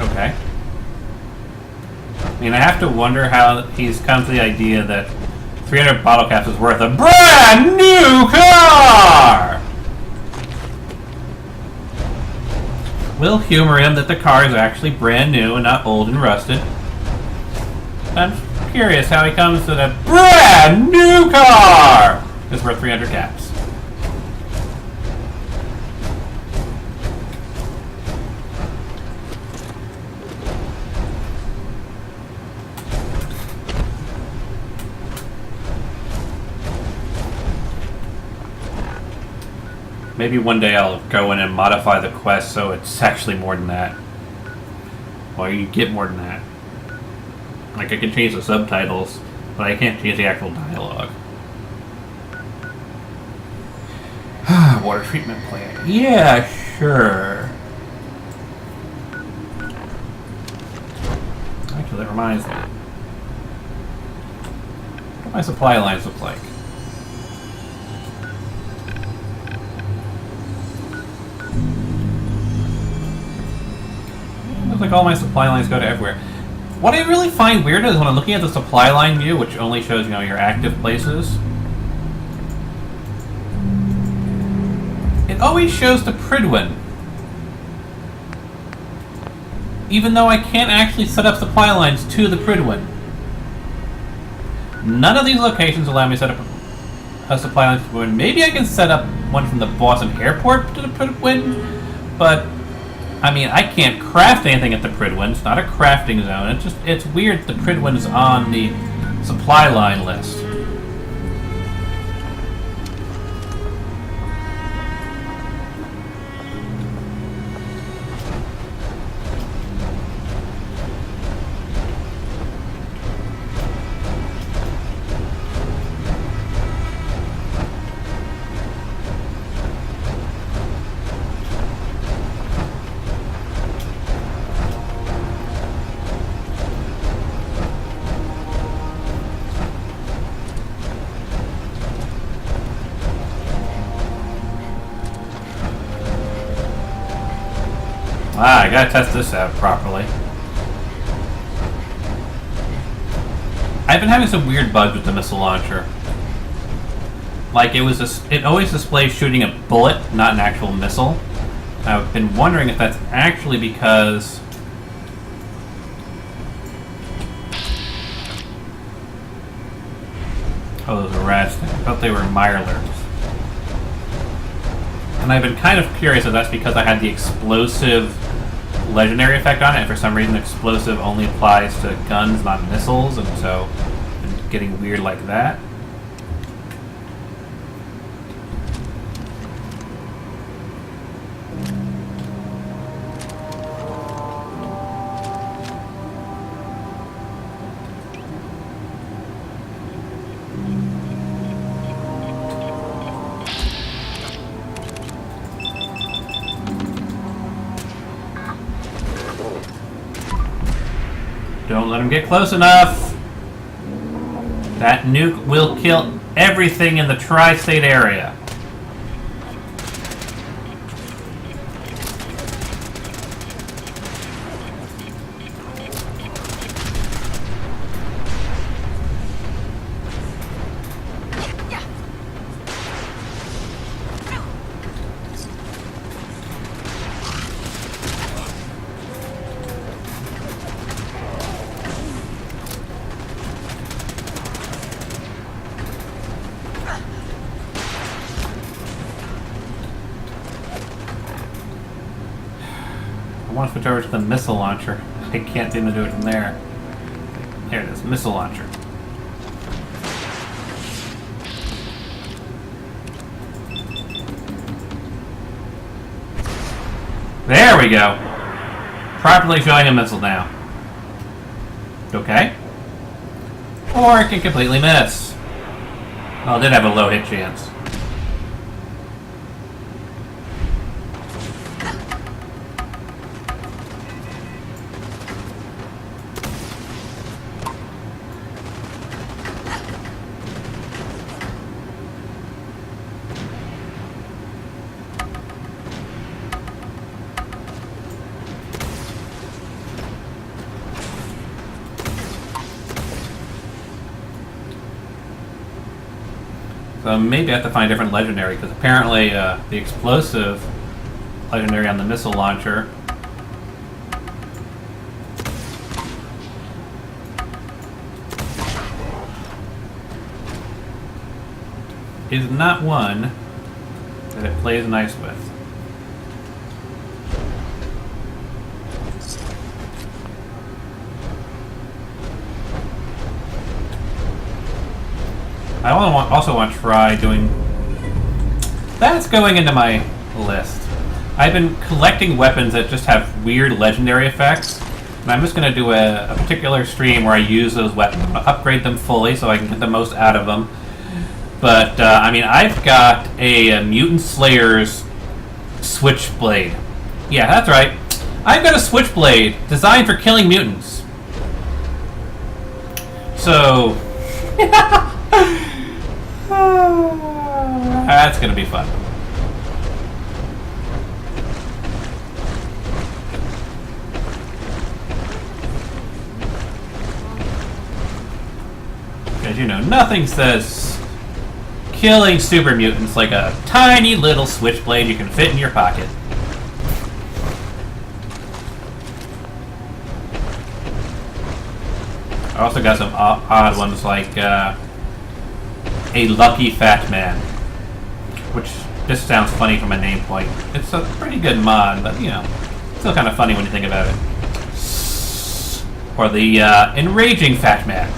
Okay. I mean, I have to wonder how he's come to the idea that 300 bottle caps is worth a brand new car! We'll humor him that the car is actually brand new and not old and rusted. I'm curious how he comes to the brand new car is worth 300 caps. Maybe one day I'll go in and modify the quest so it's actually more than that. Or you get more than that. Like, I can change the subtitles, but I can't change the actual dialogue. Water treatment plant. Yeah, sure. Actually, that reminds me. What do my supply lines look like? Looks like all my supply lines go to everywhere. What I really find weird is when I'm looking at the supply line view, which only shows, your active places, it always shows the Pridwin. Even though I can't actually set up supply lines to the Pridwin. None of these locations allow me to set up a supply line to the Pridwin. Maybe I can set up one from the Boston airport to the Pridwin, but I mean, I can't craft anything at the Pridwin. It's not a crafting zone. It's weird the Pridwin's on the supply line list. Ah, I gotta test this out properly. I've been having some weird bugs with the missile launcher. Like, it always displays shooting a bullet, not an actual missile. I've been wondering if that's actually because oh, those are rats. I thought they were Mirelurks. And I've been kind of curious if that's because I had the explosive legendary effect on it, and for some reason explosive only applies to guns, not missiles, and so I've been getting weird like that. Don't let him get close enough. That nuke will kill everything in the tri-state area. I want to switch over to the missile launcher. I can't seem to do it from there. There it is, missile launcher. There we go. Properly showing a missile now. Okay. Or it can completely miss. Well, it did have a low hit chance. So maybe I have to find a different legendary, because apparently the explosive legendary on the missile launcher is not one that it plays nice with. I also want to try doing... That's going into my list. I've been collecting weapons that just have weird legendary effects, and I'm just going to do a particular stream where I use those weapons. I'm going to upgrade them fully so I can get the most out of them. But, I mean, I've got a Mutant Slayer's Switchblade. Yeah, that's right. I've got a Switchblade designed for killing mutants. So... That's gonna be fun. Because, you know, nothing says killing super mutants like a tiny little switchblade you can fit in your pocket. I also got some odd ones like a lucky fat man, which just sounds funny from a name point. It's a pretty good mod, but you know, still kind of funny when you think about it. Or the enraging fat man.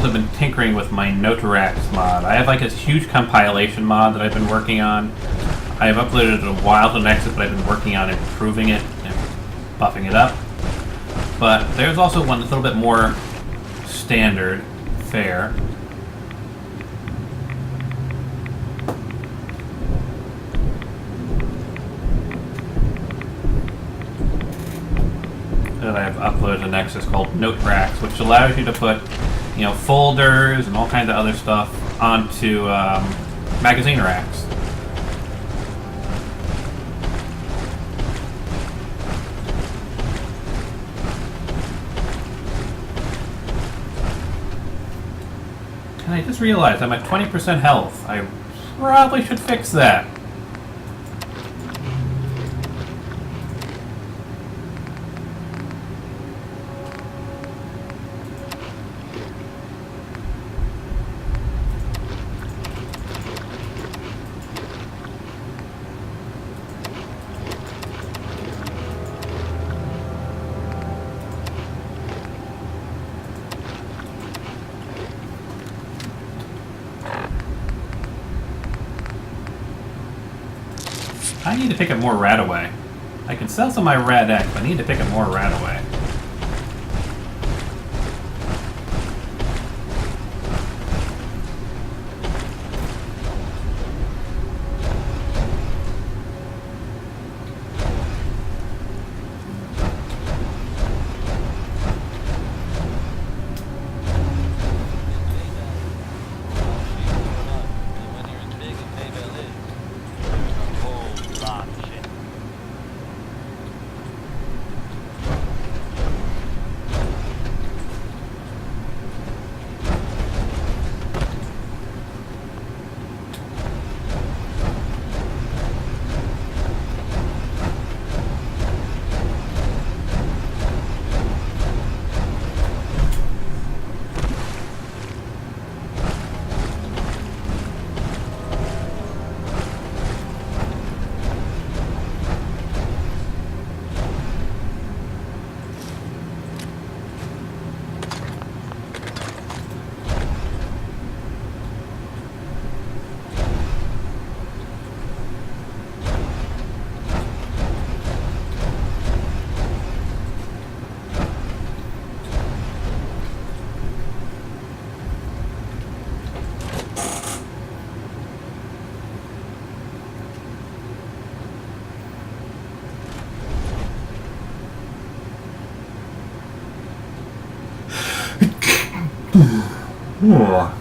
also been tinkering with my Notorax mod. I have like this huge compilation mod that I've been working on. I have uploaded it a while to Nexus, but I've been working on improving it and buffing it up. But there's also one that's a little bit more standard, fair. That I've uploaded to Nexus called Note Racks, which allows you to put, you know, folders and all kinds of other stuff onto magazine racks. And I just realized I'm at 20% health. I probably should fix that. I need to pick up more Radaway. I can sell some of my Rad X, but I need to pick up more Radaway. Oh.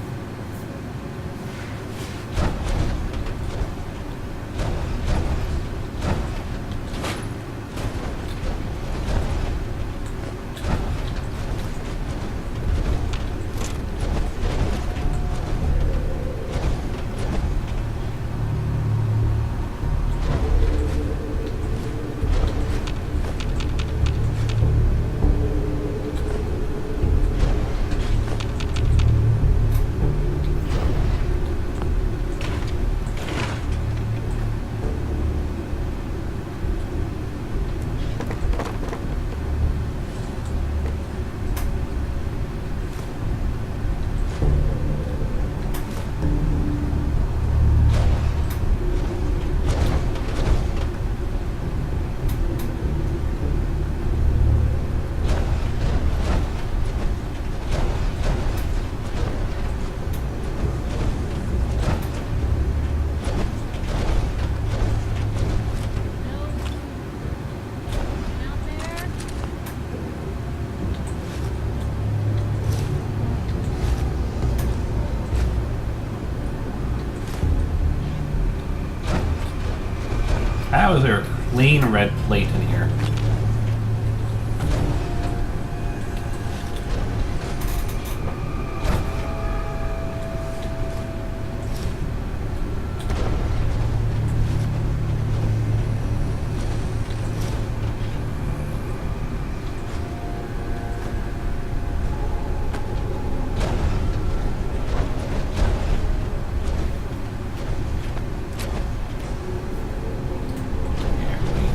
How is there a clean red plate in here?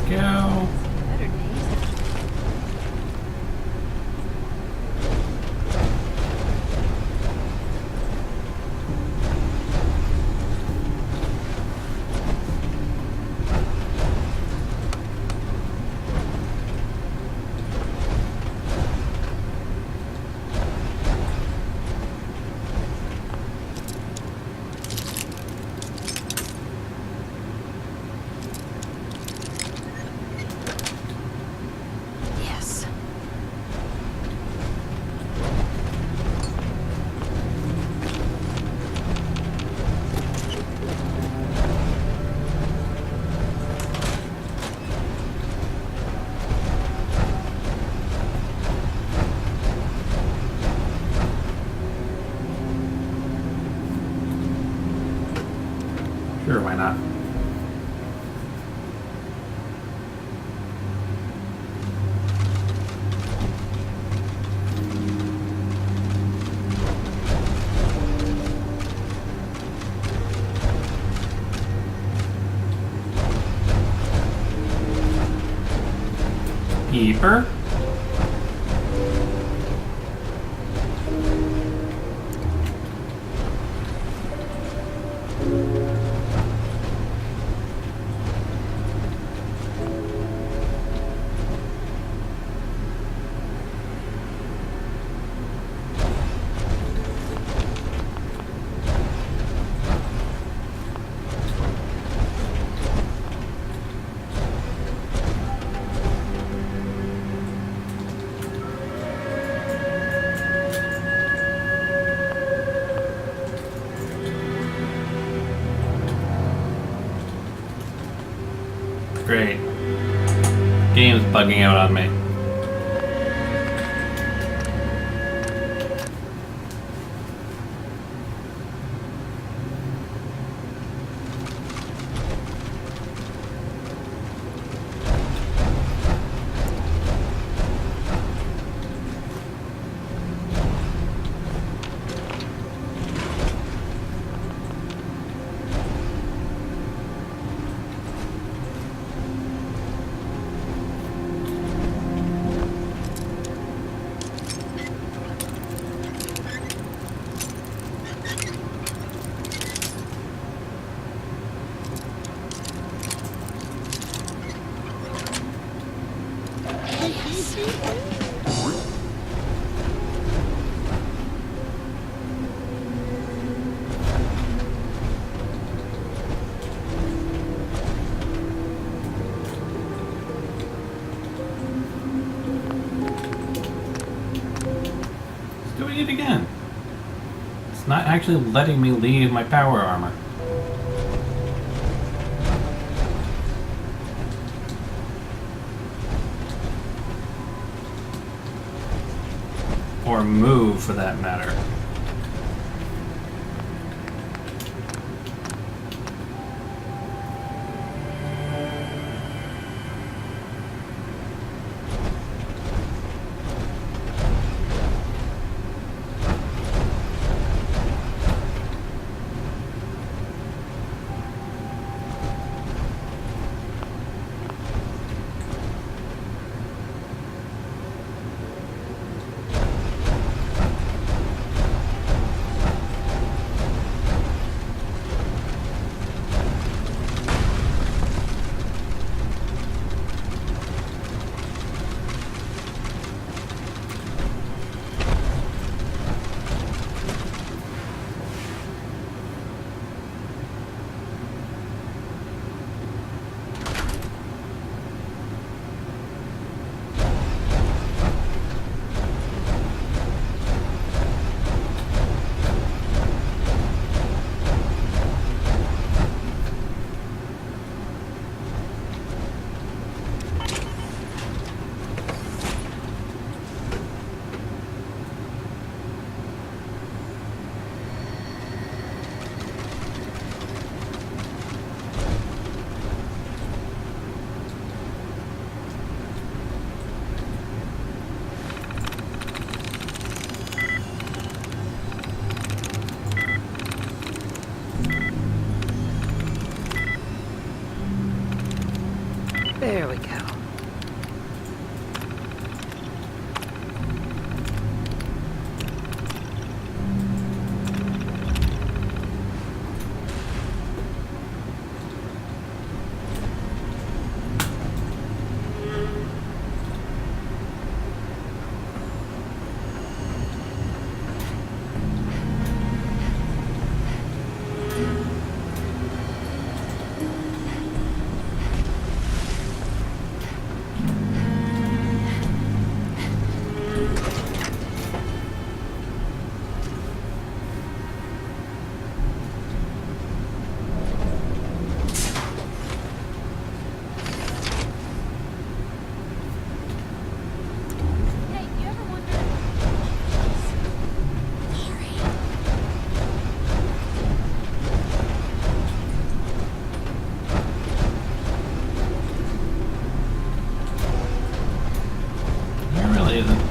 Go. cheaper. Great. Game's bugging out on me. Doing it again. It's not actually letting me leave my power armor. Or move, for that matter. There we go.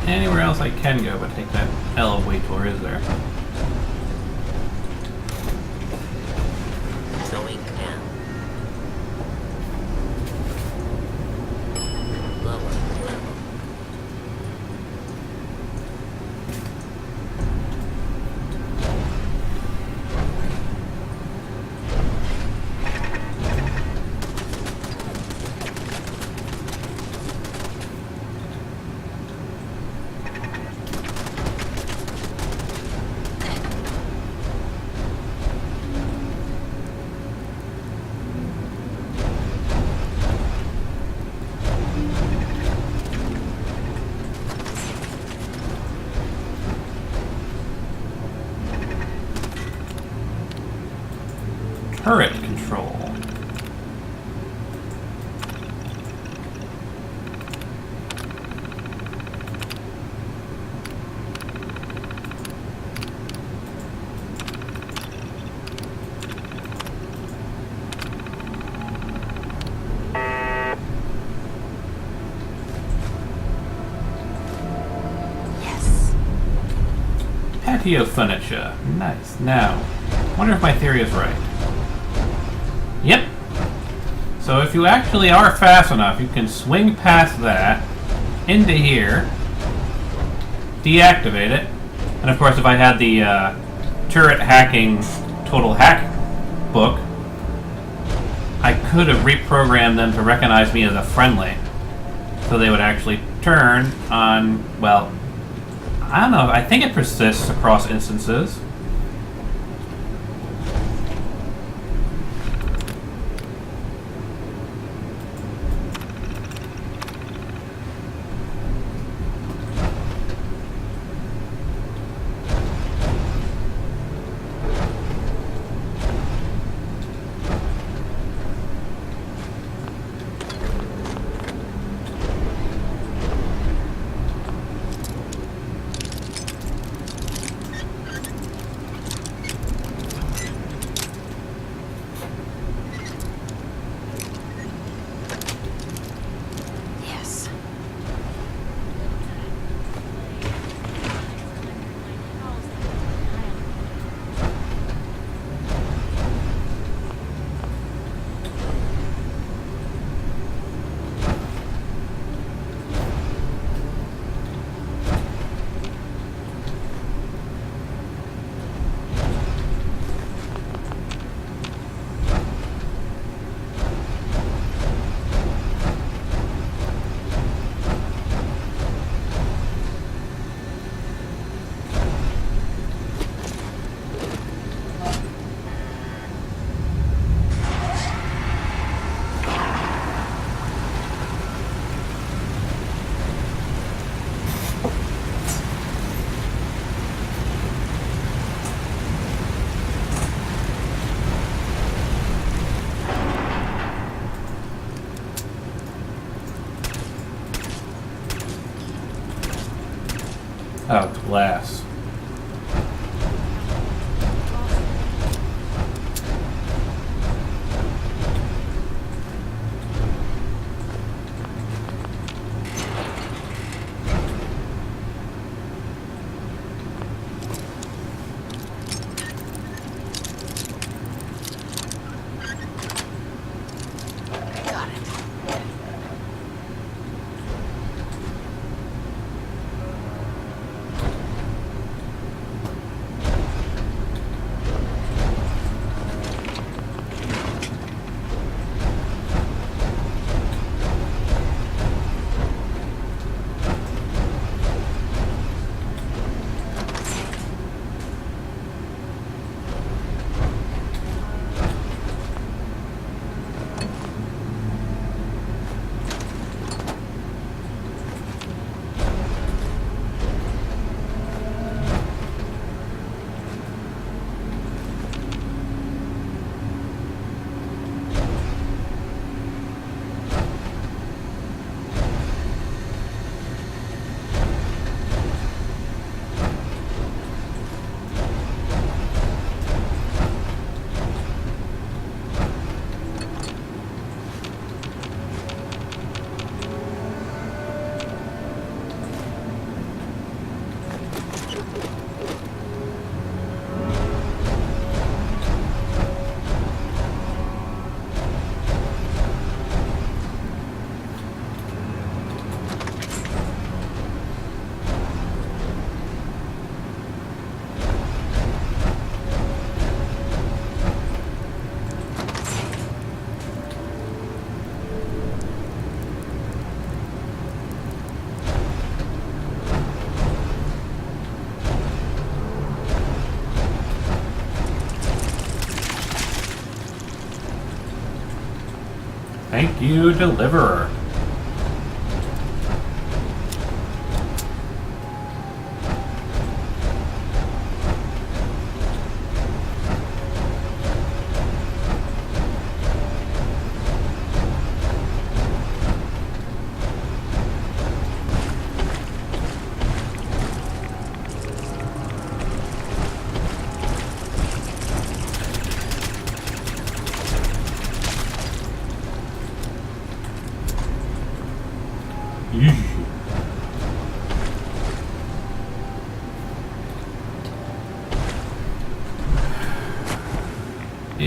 Anywhere else I can go but take that elevator, is there? Going down. Lower level. turret control. Patio furniture. Nice. Now, wonder if my theory is right. Yep. So if you actually are fast enough, you can swing past that into here, deactivate it, and of course if I had the turret hacking total hack book, I could have reprogrammed them to recognize me as a friendly, so they would actually turn on, well, I don't know, I think it persists across instances. Oh, glass. Thank you, Deliverer.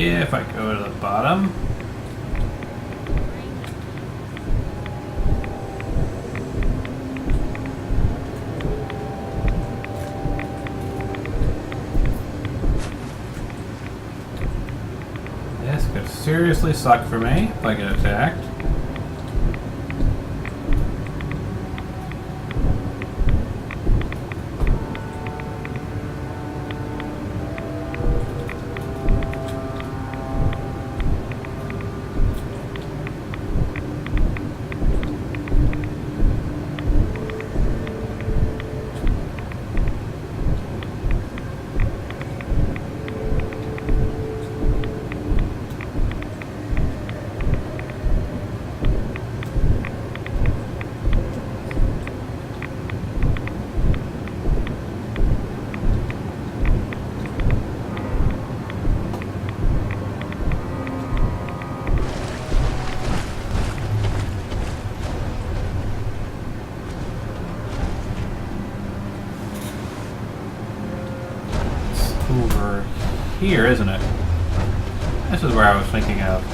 If I go to the bottom. This could seriously suck for me if I get attacked. Over here, isn't it? This is where I was thinking of.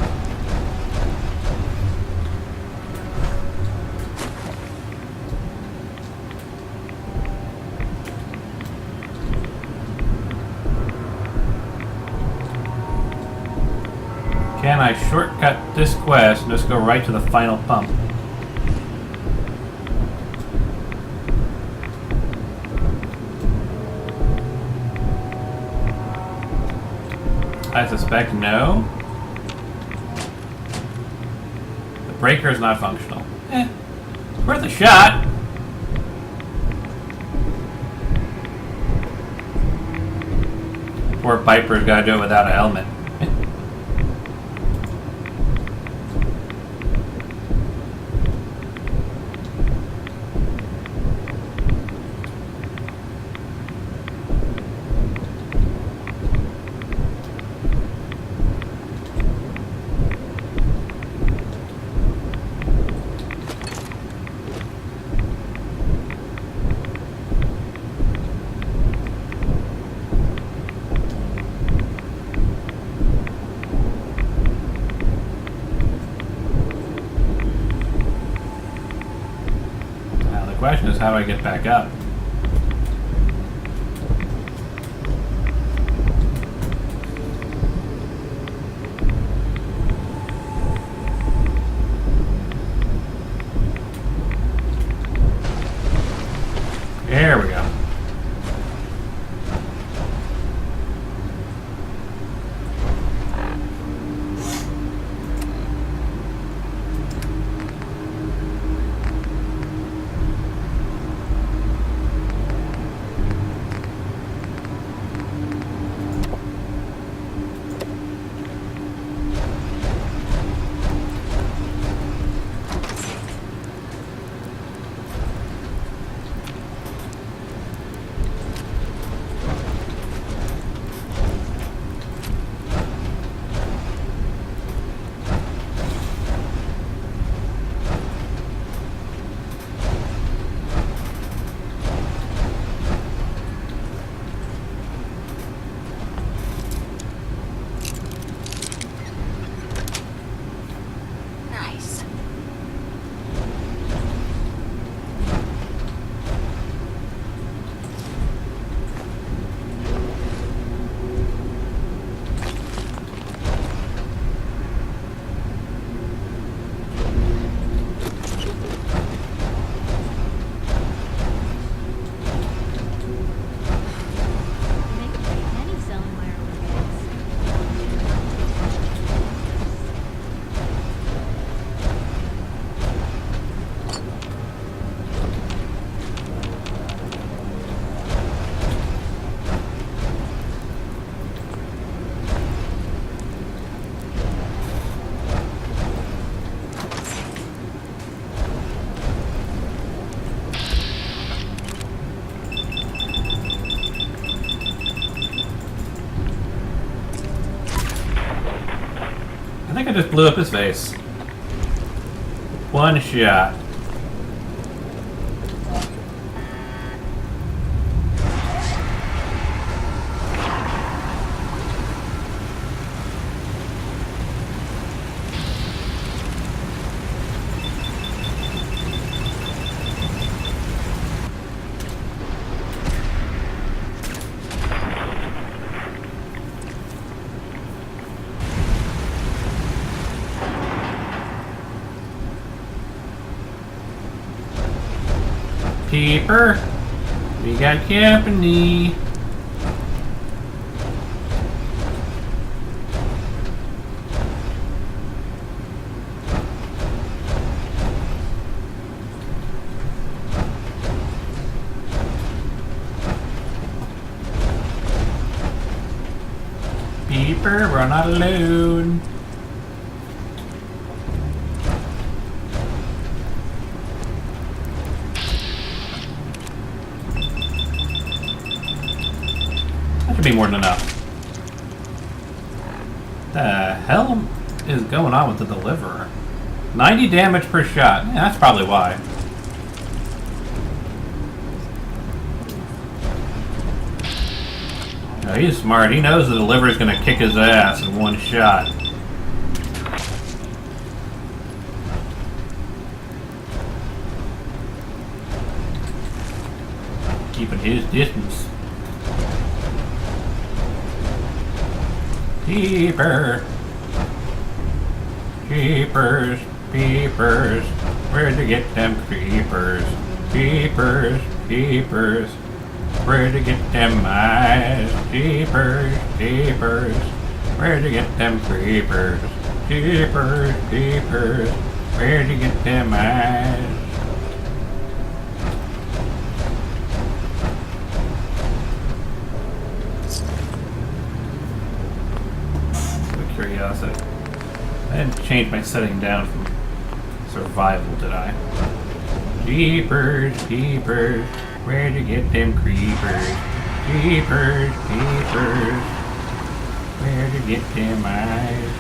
Can I shortcut this quest and just go right to the final pump? I suspect no. The breaker is not functional. Worth a shot. Poor Piper's got to do it without a helmet. The question is, how do I get back up? There we go. I think I just blew up his face. One shot. Keeper, we got company. Keeper, we're not alone. That should be more than enough. The hell is going on with the deliverer? 90 damage per shot. Yeah, that's probably why. Oh, he's smart. He knows the deliverer's gonna kick his ass in one shot. Keeping his distance. Keeper. Keepers. Keepers. Where'd you get them creepers? Keepers. Keepers. Where'd you get them eyes? Keepers. Keepers. Where'd you get them creepers? Keepers. Keepers. Where'd you get them eyes? Curiosity. I didn't change my setting down from survival, did I? Jeepers, jeepers, where'd you get them creepers? Jeepers, jeepers, where'd you get them eyes?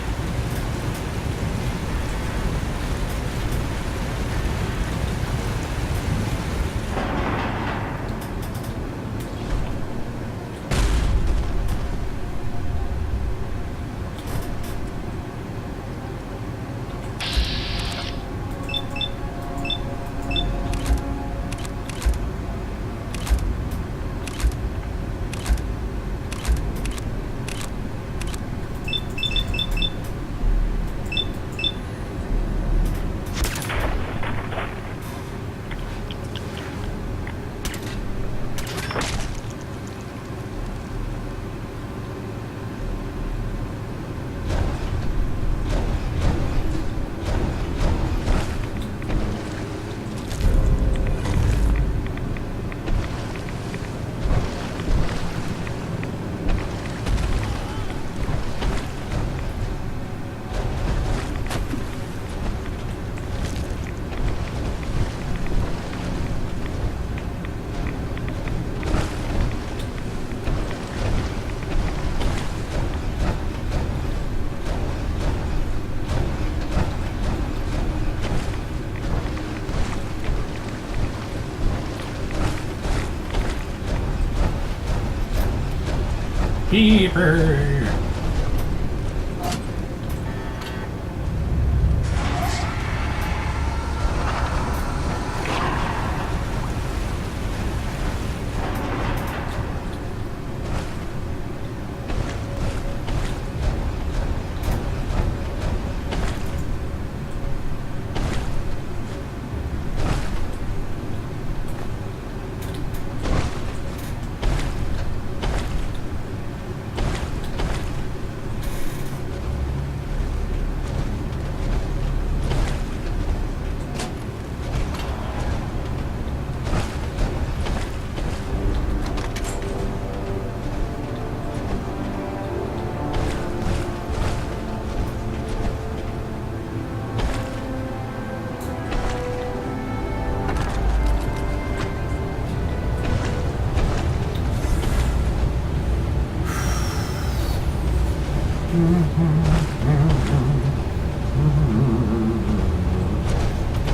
Keeper.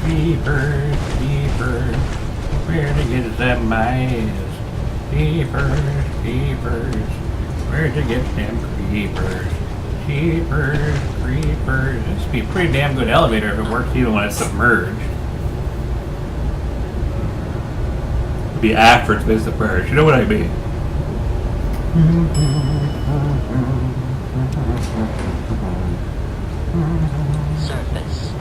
Keepers, keepers, where to get them eyes? Keepers, keepers, where to get them creepers? Keepers, creepers. This would be a pretty damn good elevator if it works even when it's submerged. It'd be after it's been submerged, you know what I mean? Surface.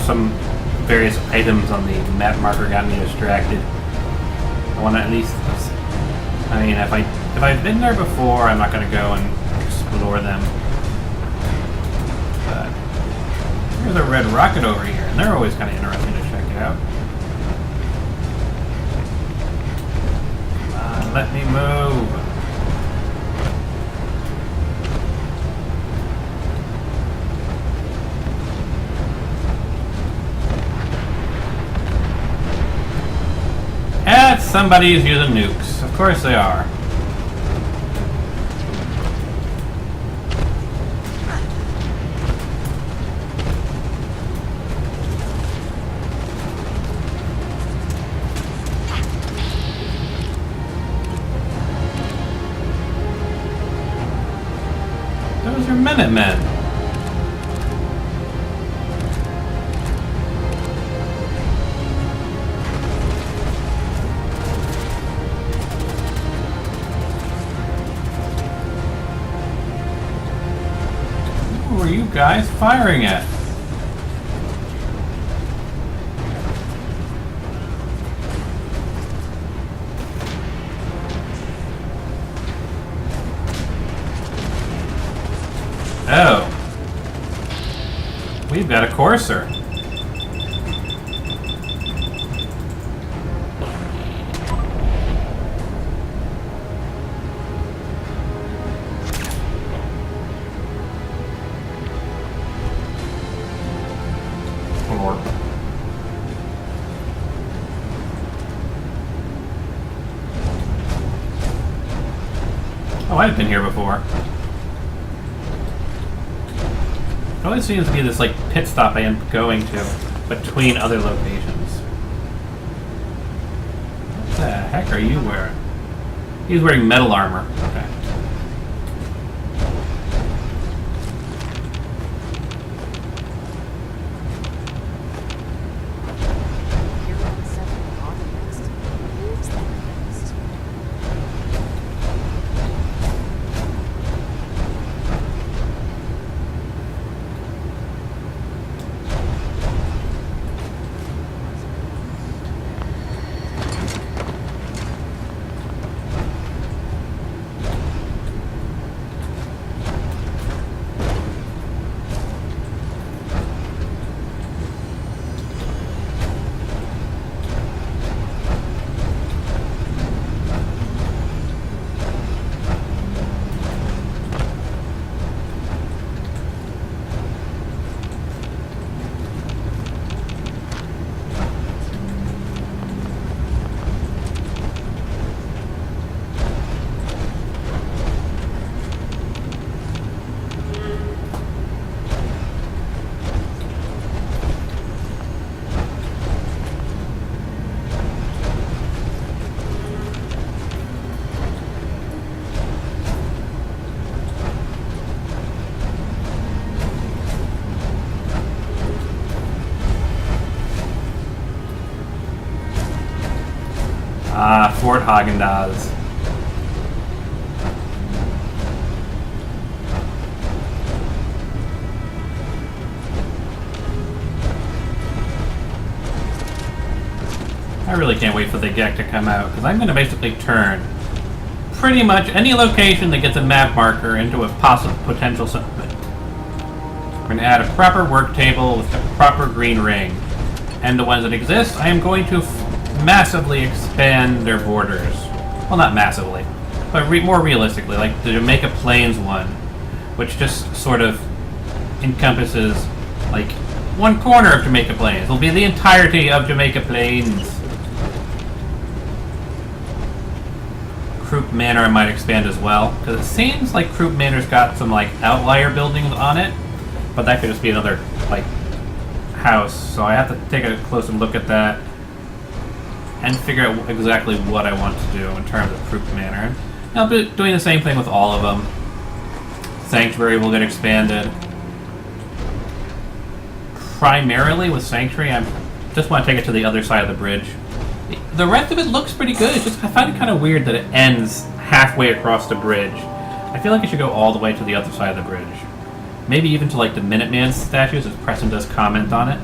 some various items on the map marker got me distracted. I want to at least... I mean, if I've been there before, I'm not going to go and explore them. But there's a red rocket over here, and they're always kind of interesting to check out. Come on, let me move. Somebody's using nukes. Of course they are. Those are Minutemen. Who are you guys firing at? Oh. We've got a courser. Oh, I've been here before. It always seems to be this, like, pit stop I am going to between other locations. What the heck are you wearing? He's wearing metal armor. Okay. Ah, Fort Haagen-Dazs. I really can't wait for the GEC to come out, because I'm going to basically turn pretty much any location that gets a map marker into a possible potential settlement. We're going to add a proper work table with a proper green ring. And the ones that exist, I am going to massively expand their borders. Well, not massively, but more realistically, like the Jamaica Plains one, which just sort of encompasses like one corner of Jamaica Plains. It'll be the entirety of Jamaica Plains. Croup Manor I might expand as well, because it seems like Croup Manor's got some like outlier buildings on it, but that could just be another like house, so I have to take a closer look at that and figure out exactly what I want to do in terms of Croup Manor. And I'll be doing the same thing with all of them. Sanctuary will get expanded. Primarily with Sanctuary, I just want to take it to the other side of the bridge. The rest of it looks pretty good. It's just, I find it kind of weird that it ends halfway across the bridge. I feel like it should go all the way to the other side of the bridge. Maybe even to like the Minuteman statues, as Preston does comment on it.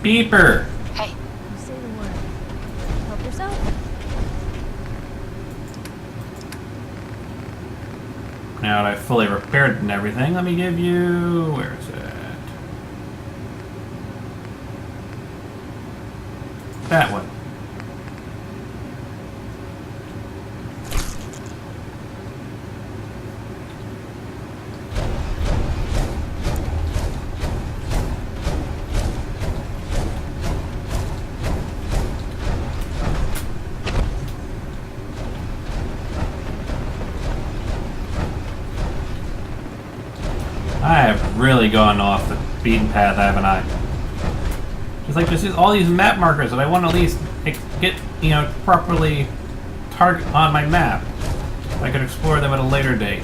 Beeper! Hey. You say the word. Help yourself. Now that I've fully repaired and everything, let me give you... Where is it? That one. I have really gone off the beaten path, haven't I? Just like there's just all these map markers that I want to at least get, you know, properly target on my map. I could explore them at a later date.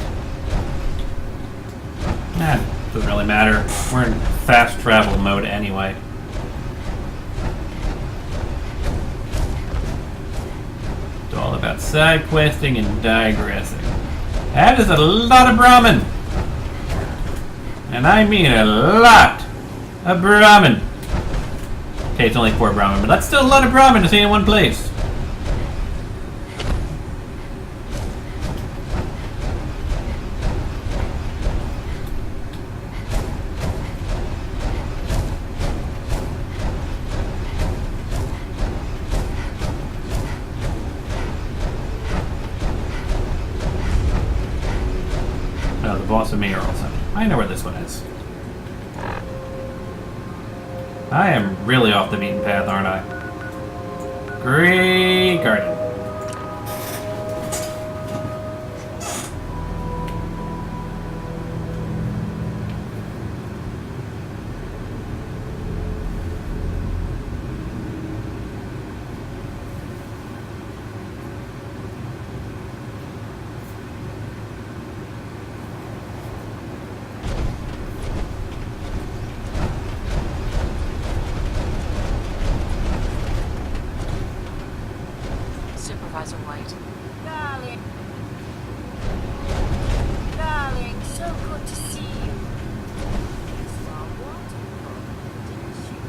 Nah, doesn't really matter. We're in fast travel mode anyway. It's all about side questing and digressing. That is a lot of Brahmin! And I mean a lot of Brahmin. Okay, it's only 4 Brahmin, but that's still a lot of Brahmin to see in one place. No, the boss of me are also. I know where this one is. I am really off the beaten path, aren't I? Great garden. Supervisor White. Darling. Darling, so good to see you. You saw wonderful, didn't you?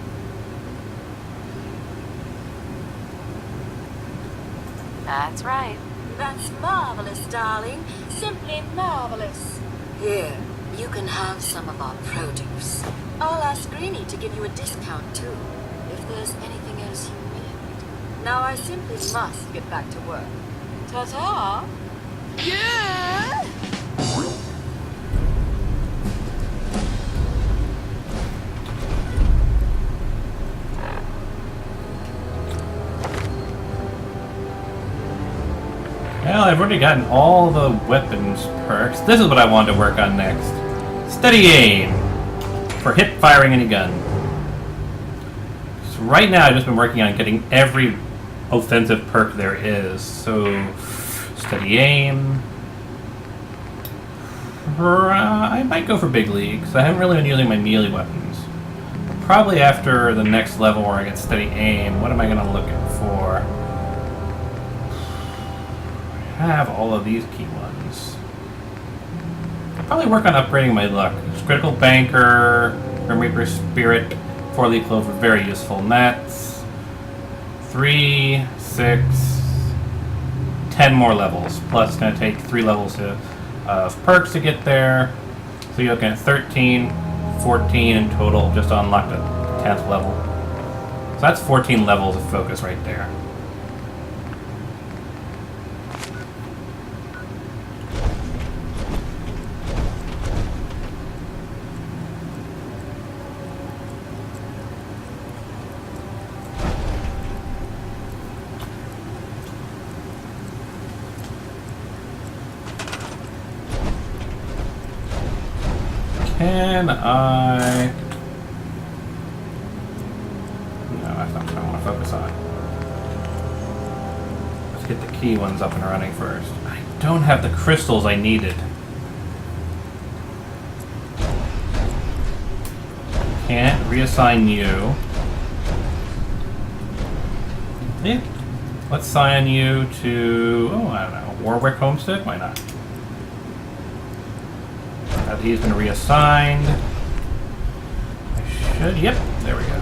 That's right. That's marvelous, darling. Simply marvelous. Here, you can have some of our produce. I'll ask Greenie to give you a discount, too, if there's anything else you need. Now I simply must get back to work. Ta-ta! Yeah! Well, I've already gotten all the weapons perks. This is what I wanted to work on next. Steady aim. For hip firing any gun. So right now I've just been working on getting every offensive perk there is. So, steady aim. I might go for big leagues. I haven't really been using my melee weapons. Probably after the next level where I get steady aim, what am I going to look for? I have all of these key ones. I'll probably work on upgrading my luck. Critical Banker, Grim Reaper Spirit, 4-leaf Clover, very useful. And that's 3, 6, 10 more levels. Plus it's going to take 3 levels of perks to get there. So you're looking at 13, 14 in total, just to unlock the 10th level. So that's 14 levels of focus right there. Can I... No, that's not what I want to focus on. Let's get the key ones up and running first. I don't have the crystals I needed. Can't reassign you. Yeah. Let's assign you to... Oh, I don't know. Warwick Homestead? Why not? He's been reassigned. I should... Yep, there we go.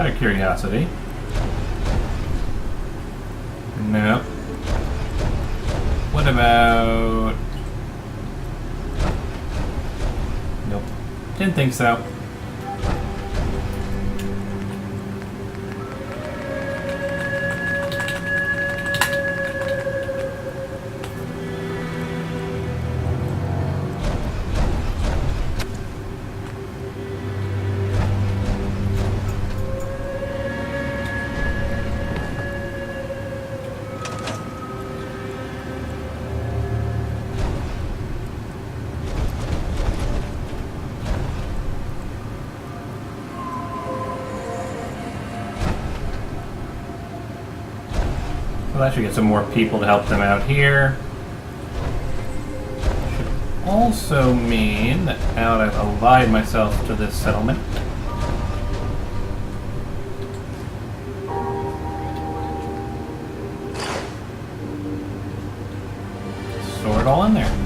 Out of curiosity. Nope. What about... Nope. Didn't think so. Well, that should get some more people to help them out here. Should also mean that now that I've allied myself to this settlement, store it all in there.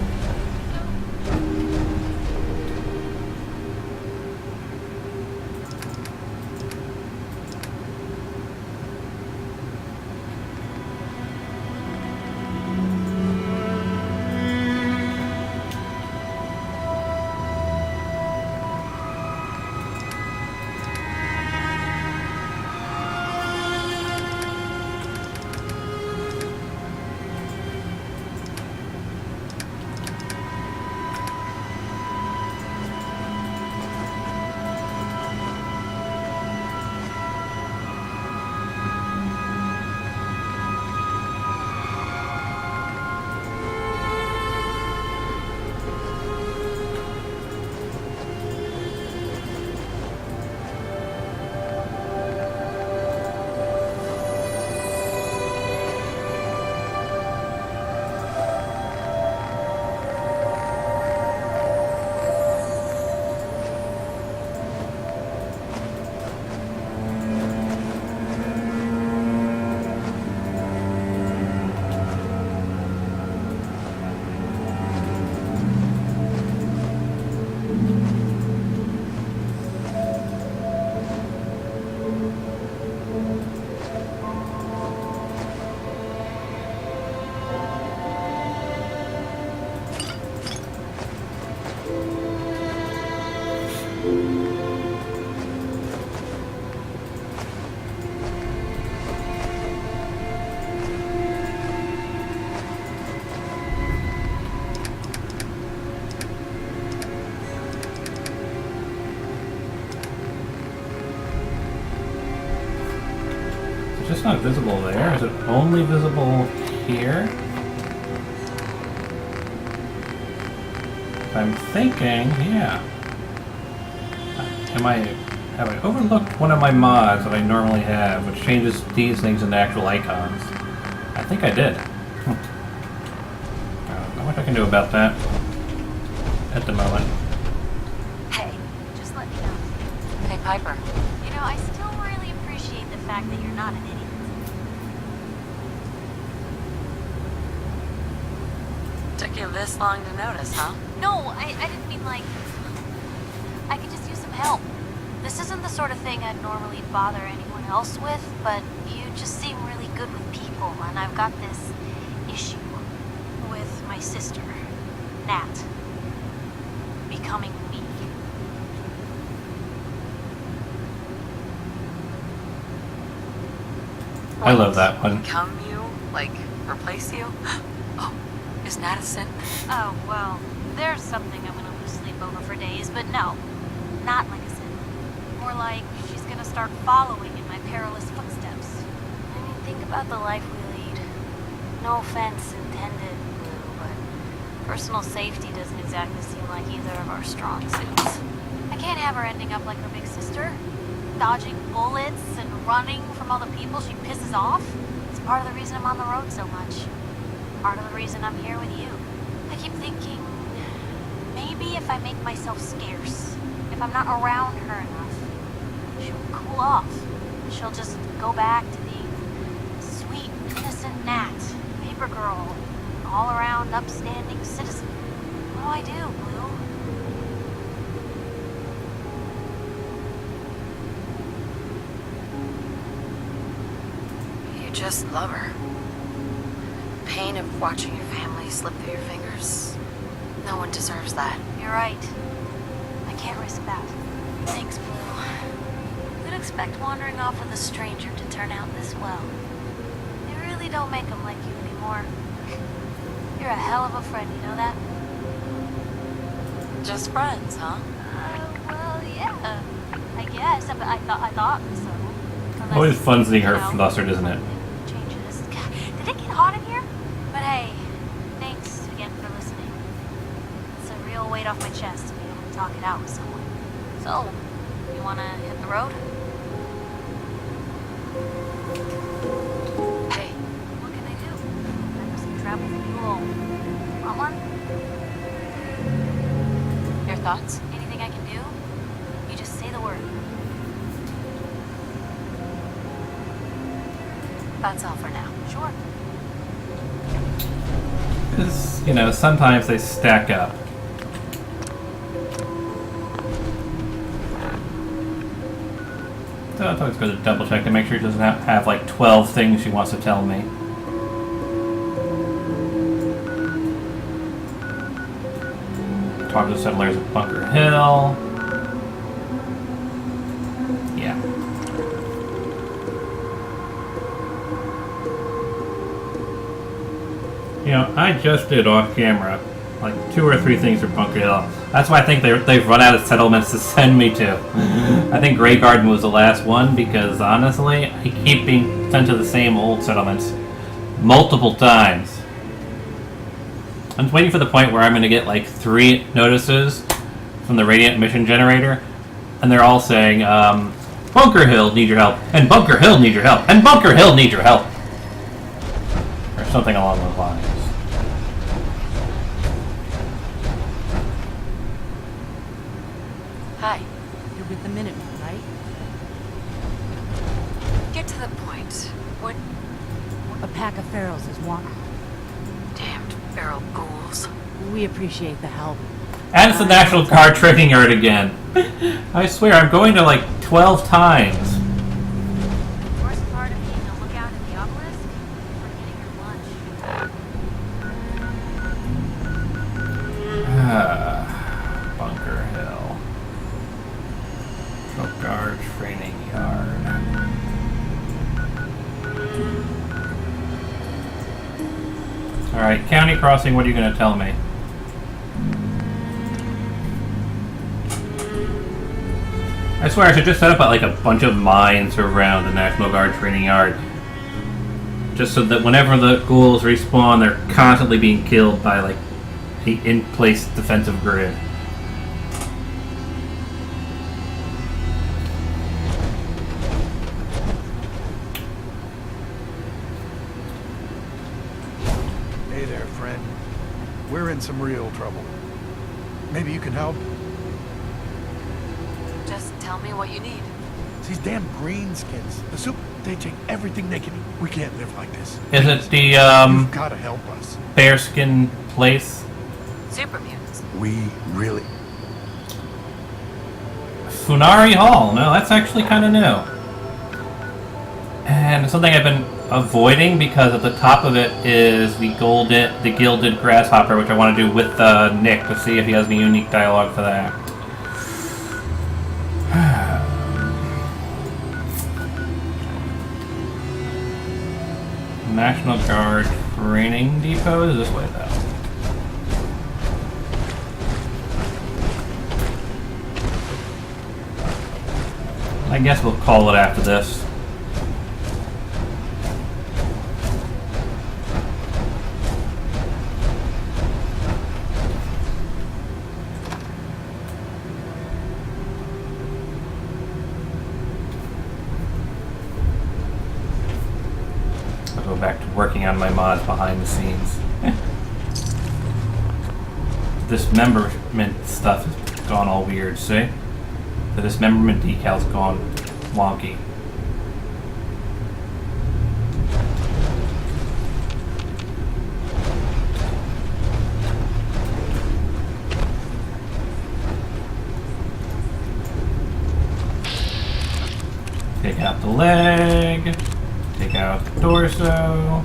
It's not visible there. Is it only visible here? I'm thinking, yeah. Have I overlooked one of my mods that I normally have, which changes these things into actual icons? I think I did. I don't know what I can do about that at the moment. Hey, just let me know. Hey, Piper. You know, I still really appreciate the fact that you're not an idiot. Took you this long to notice, huh? No, I didn't mean like... I could just use some help. This isn't the sort of thing I'd normally bother anyone else with, but you just seem really good with people, and I've got this issue with my sister, Nat, becoming me. I love that one. Become you? Like, replace you? Oh, is Nat a sin? Oh, well, there's something I'm gonna lose sleep over for days, but no, not like a sin. More like she's gonna start following in my perilous footsteps. I mean, think about the life we lead. No offense intended, Blue, but personal safety doesn't exactly seem like either of our strong suits. I can't have her ending up like her big sister, dodging bullets and running from all the people she pisses off. It's part of the reason I'm on the road so much. Part of the reason I'm here with you. I keep thinking, maybe if I make myself scarce, if I'm not around her enough, she'll cool off. She'll just go back to being sweet, innocent Nat, paper girl, all-around upstanding citizen. What do I do, Blue? just love her. Pain of watching your family slip through your fingers. No one deserves that. You're right. I can't risk that. Thanks, Blue. Who'd expect wandering off with a stranger to turn out this well? They really don't make them like you anymore. You're a hell of a friend, you know that? Just friends, huh? Well, yeah. I guess, but I thought so. Unless, Always fun seeing her you know, flustered, isn't it? changes. God, did it get hot in here? But hey, thanks again for listening. It's a real weight off my chest to be able to talk it out with someone. So, you wanna hit the road? Hey, what can I do? I know some travel fuel. Want one? Your thoughts? Anything I can do? You just say the word. That's all for now. Sure. Because, you know, sometimes they stack up. So it's always good to double check to make sure she doesn't have like 12 things she wants to tell me. Talk to the settlers at Bunker Hill. Yeah. You know, I just did off camera like 2 or 3 things for Bunker Hill. That's why I think they've run out of settlements to send me to. I think Grey Garden was the last one because honestly, I keep being sent to the same old settlements multiple times. I'm waiting for the point where I'm going to get like 3 notices from the Radiant Mission Generator, and they're all saying, Bunker Hill need your help, and Bunker Hill need your help, and Bunker Hill need your help. Or something along those lines. Hi. You're with the Minutemen, right? Get to the point. What? A pack of ferals is wanted. Damned feral ghouls. We appreciate the help. And it's the National Guard training yard again. I swear, I'm going to like 12 times. The worst part of being a lookout at the obelisk is forgetting your lunch. Bunker Hill. National Guard training yard. Alright, County Crossing, what are you going to tell me? I swear I should just set up like a bunch of mines around the National Guard training yard. Just so that whenever the ghouls respawn, they're constantly being killed by like the in-place defensive grid. Hey there, friend. We're in some real trouble. Maybe you can help? Just tell me what you need. These damn greenskins. The soup, they take everything they can eat. We can't live like this. Is it the You've gotta help us. bearskin place? Super mutants. We really... Funari Hall. No, that's actually kind of new. And something I've been avoiding because at the top of it is the gilded grasshopper, which I want to do with Nick to see if he has any unique dialogue for that. National Guard Training Depot is this way though. I guess we'll call it after this. I'll go back to working on my mods behind the scenes. Dismemberment stuff has gone all weird, see? The dismemberment decal's gone wonky. Take out the leg. Take out the torso.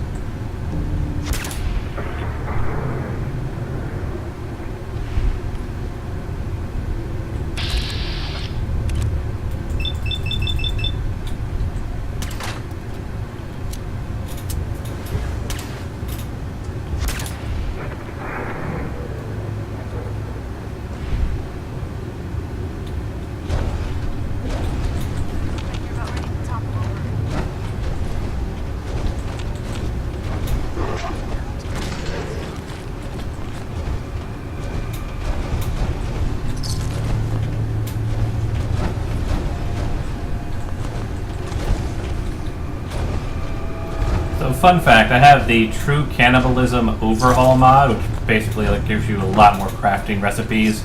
So fun fact, I have the True Cannibalism Overhaul mod, which basically gives you a lot more crafting recipes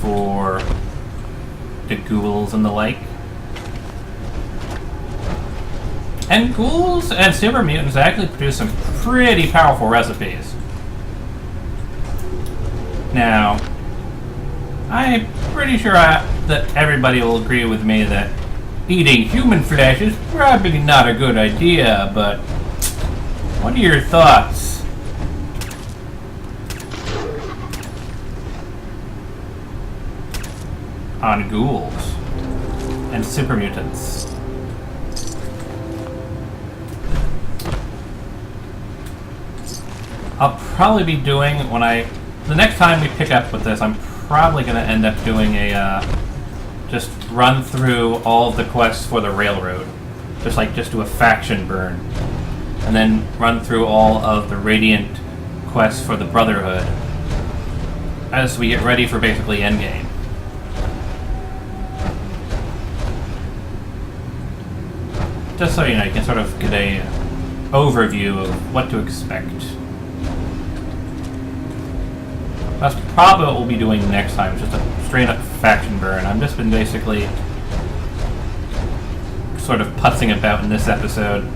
for the ghouls and the like. And ghouls and super mutants actually produce some pretty powerful recipes. Now, I'm pretty sure that everybody will agree with me that eating human flesh is probably not a good idea, but what are your thoughts? On ghouls and super mutants? I'll probably be doing the next time we pick up with this, I'm probably going to end up doing a just run through all of the quests for the railroad, just do a faction burn, and then run through all of the Radiant quests for the Brotherhood as we get ready for basically endgame. Just so you know, you can sort of get a overview of what to expect. That's probably what we'll be doing next time, just a straight up faction burn. I've just been basically sort of putzing about in this episode.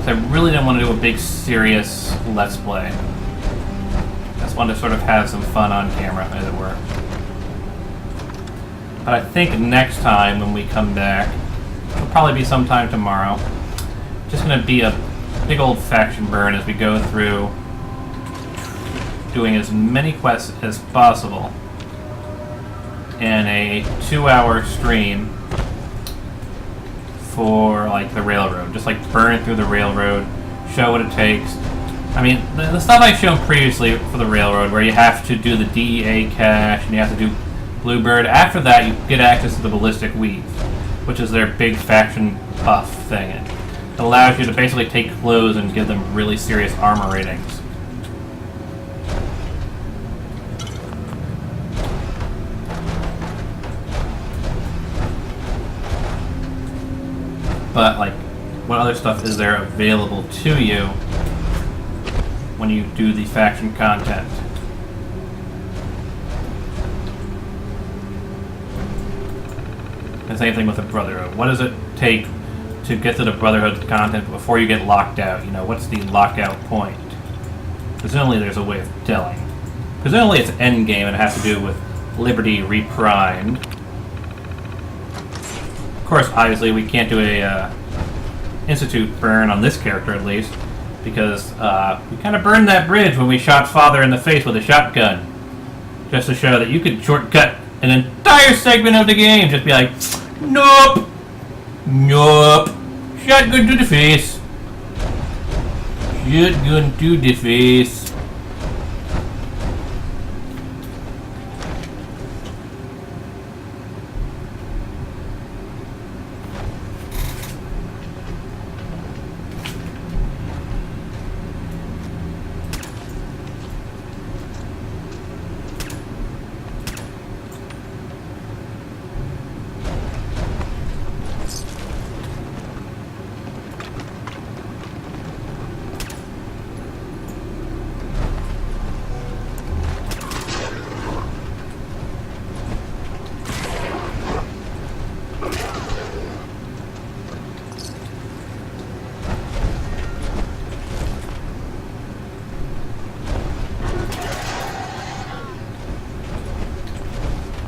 I really didn't want to do a big serious Let's Play. I just wanted to sort of have some fun on camera, as it were. But I think next time when we come back, it'll probably be sometime tomorrow. Just going to be a big old faction burn as we go through doing as many quests as possible in a 2-hour stream for the railroad. Just burn through the railroad, show what it takes. I mean, the stuff I've shown previously for the railroad, where you have to do the DEA cache and you have to do Bluebird. After that, you get access to the Ballistic Weave, which is their big faction buff thing. It allows you to basically take clothes and give them really serious armor ratings. But, what other stuff is there available to you when you do the faction content? The same thing with the Brotherhood. What does it take to get to the Brotherhood content before you get locked out? What's the lockout point? Presumably there's a way of telling. Presumably it's endgame and it has to do with Liberty reprimed. Of course, obviously, we can't do a Institute burn on this character, at least, because we kind of burned that bridge when we shot Father in the face with a shotgun. Just to show that you could shortcut an entire segment of the game. Just be like, nope, nope, shotgun to the face. Shotgun to the face.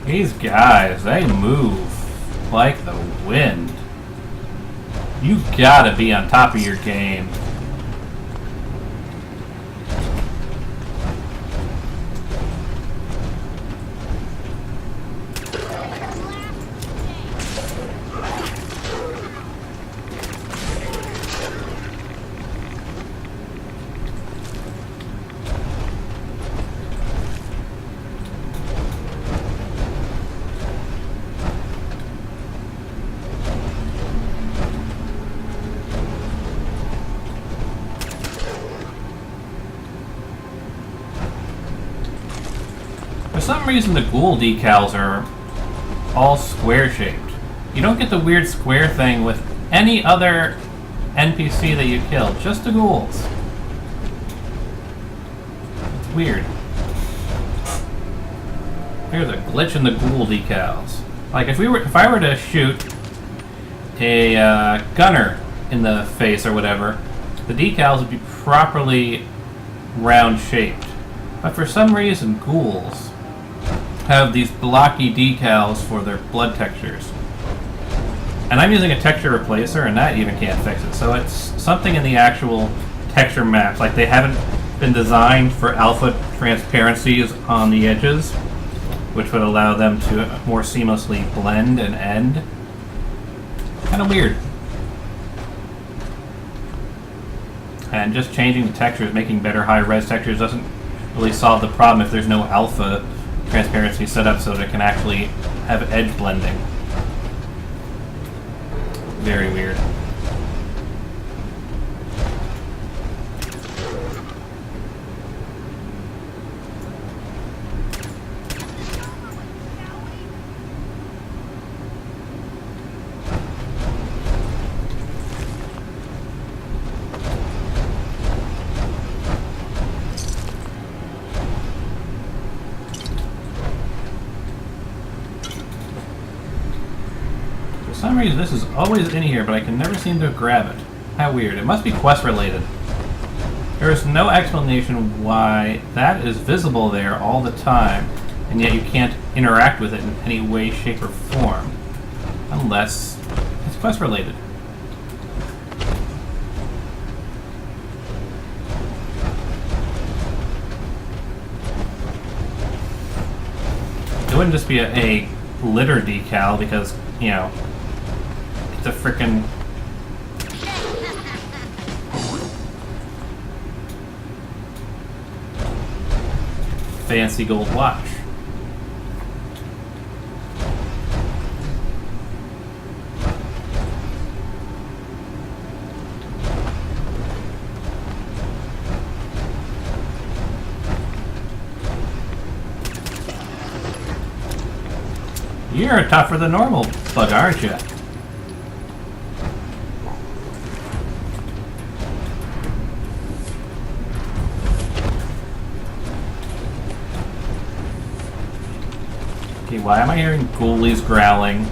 These guys, they move like the wind. You gotta be on top of your game. For some reason, the ghoul decals are all square-shaped. You don't get the weird square thing with any other NPC that you kill, just the ghouls. It's weird. There's a glitch in the ghoul decals. Like if I were to shoot a gunner in the face or whatever, the decals would be properly round-shaped. But for some reason, ghouls have these blocky decals for their blood textures. And I'm using a texture replacer, and that even can't fix it. So it's something in the actual texture maps. Like they haven't been designed for alpha transparencies on the edges, which would allow them to more seamlessly blend and end. Kind of weird. And just changing the textures, making better high-res textures doesn't really solve the problem if there's no alpha transparency set up so that it can actually have edge blending. Very weird. For some reason this is always in here, but I can never seem to grab it. How weird. It must be quest related. There is no explanation why that is visible there all the time, and yet you can't interact with it in any way, shape, or form. Unless it's quest related. It wouldn't just be a glitter decal because, you know, it's a frickin' fancy gold watch. You're tougher than normal bug, aren't you? Okay, why am I hearing ghoulies growling?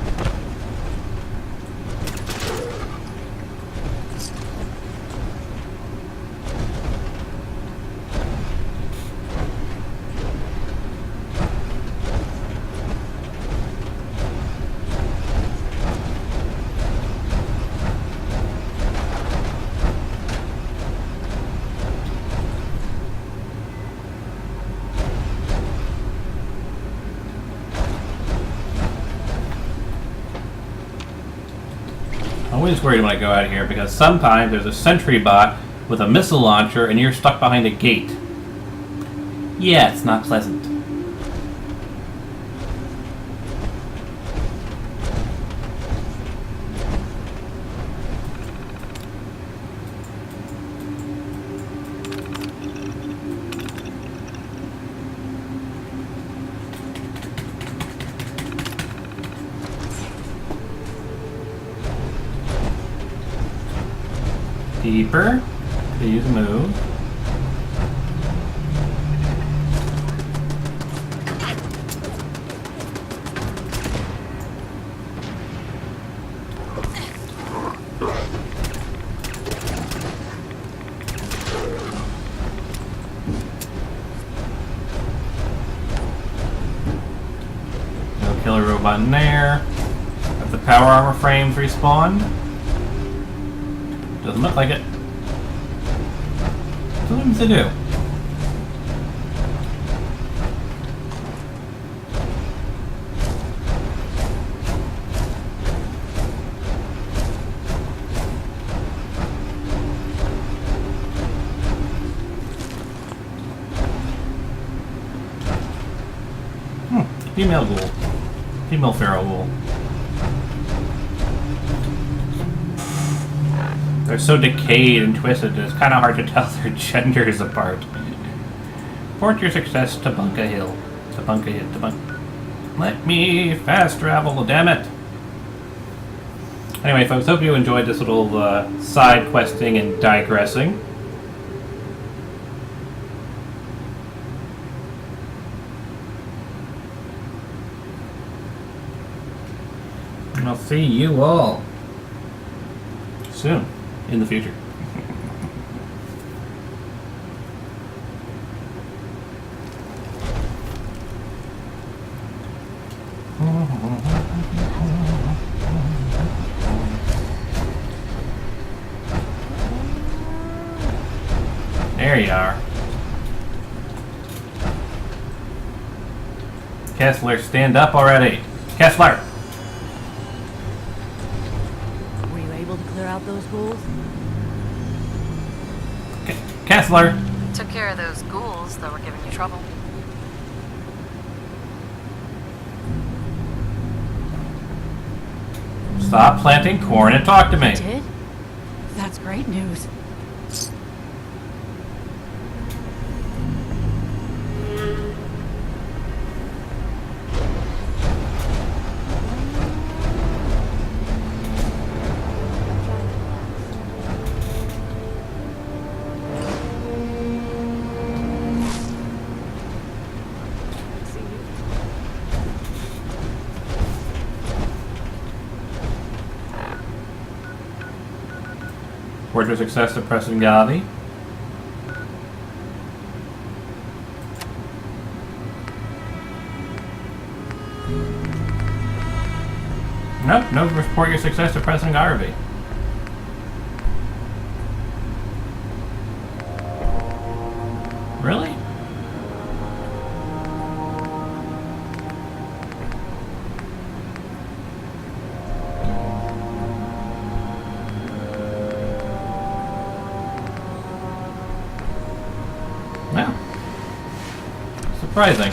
I'm always worried when I go out here because sometimes there's a sentry bot with a missile launcher and you're stuck behind a gate. Yeah, it's not pleasant. Deeper. Please move. No killer robot in there. Have the power armor frames respawn. Doesn't look like it. What does it do? Female ghoul. Female feral ghoul. They're so decayed and twisted, it's kind of hard to tell their genders apart. Report your success to Bunka Hill. To Bunka Hill. To Bunka. Let me fast travel, damn it! Anyway, folks, hope you enjoyed this little side questing and digressing. And I'll see you all soon in the future. There you are. Kessler, stand up already. Kessler! Were you able to clear out those ghouls? Kessler! Took care of those ghouls that were giving you trouble. Stop planting corn and talk to me. You did? That's great news. Report your success to Preston Gavi. Nope, no report your success to Preston Garvey. Really? Wow. Surprising.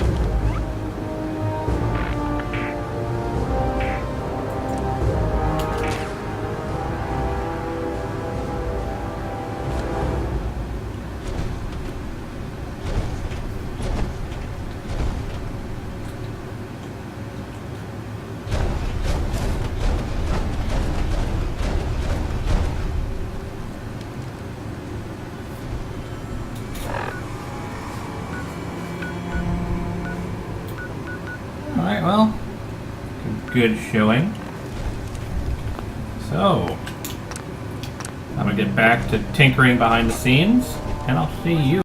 Alright, well, good showing. So, I'm gonna get back to tinkering behind the scenes, and I'll see you.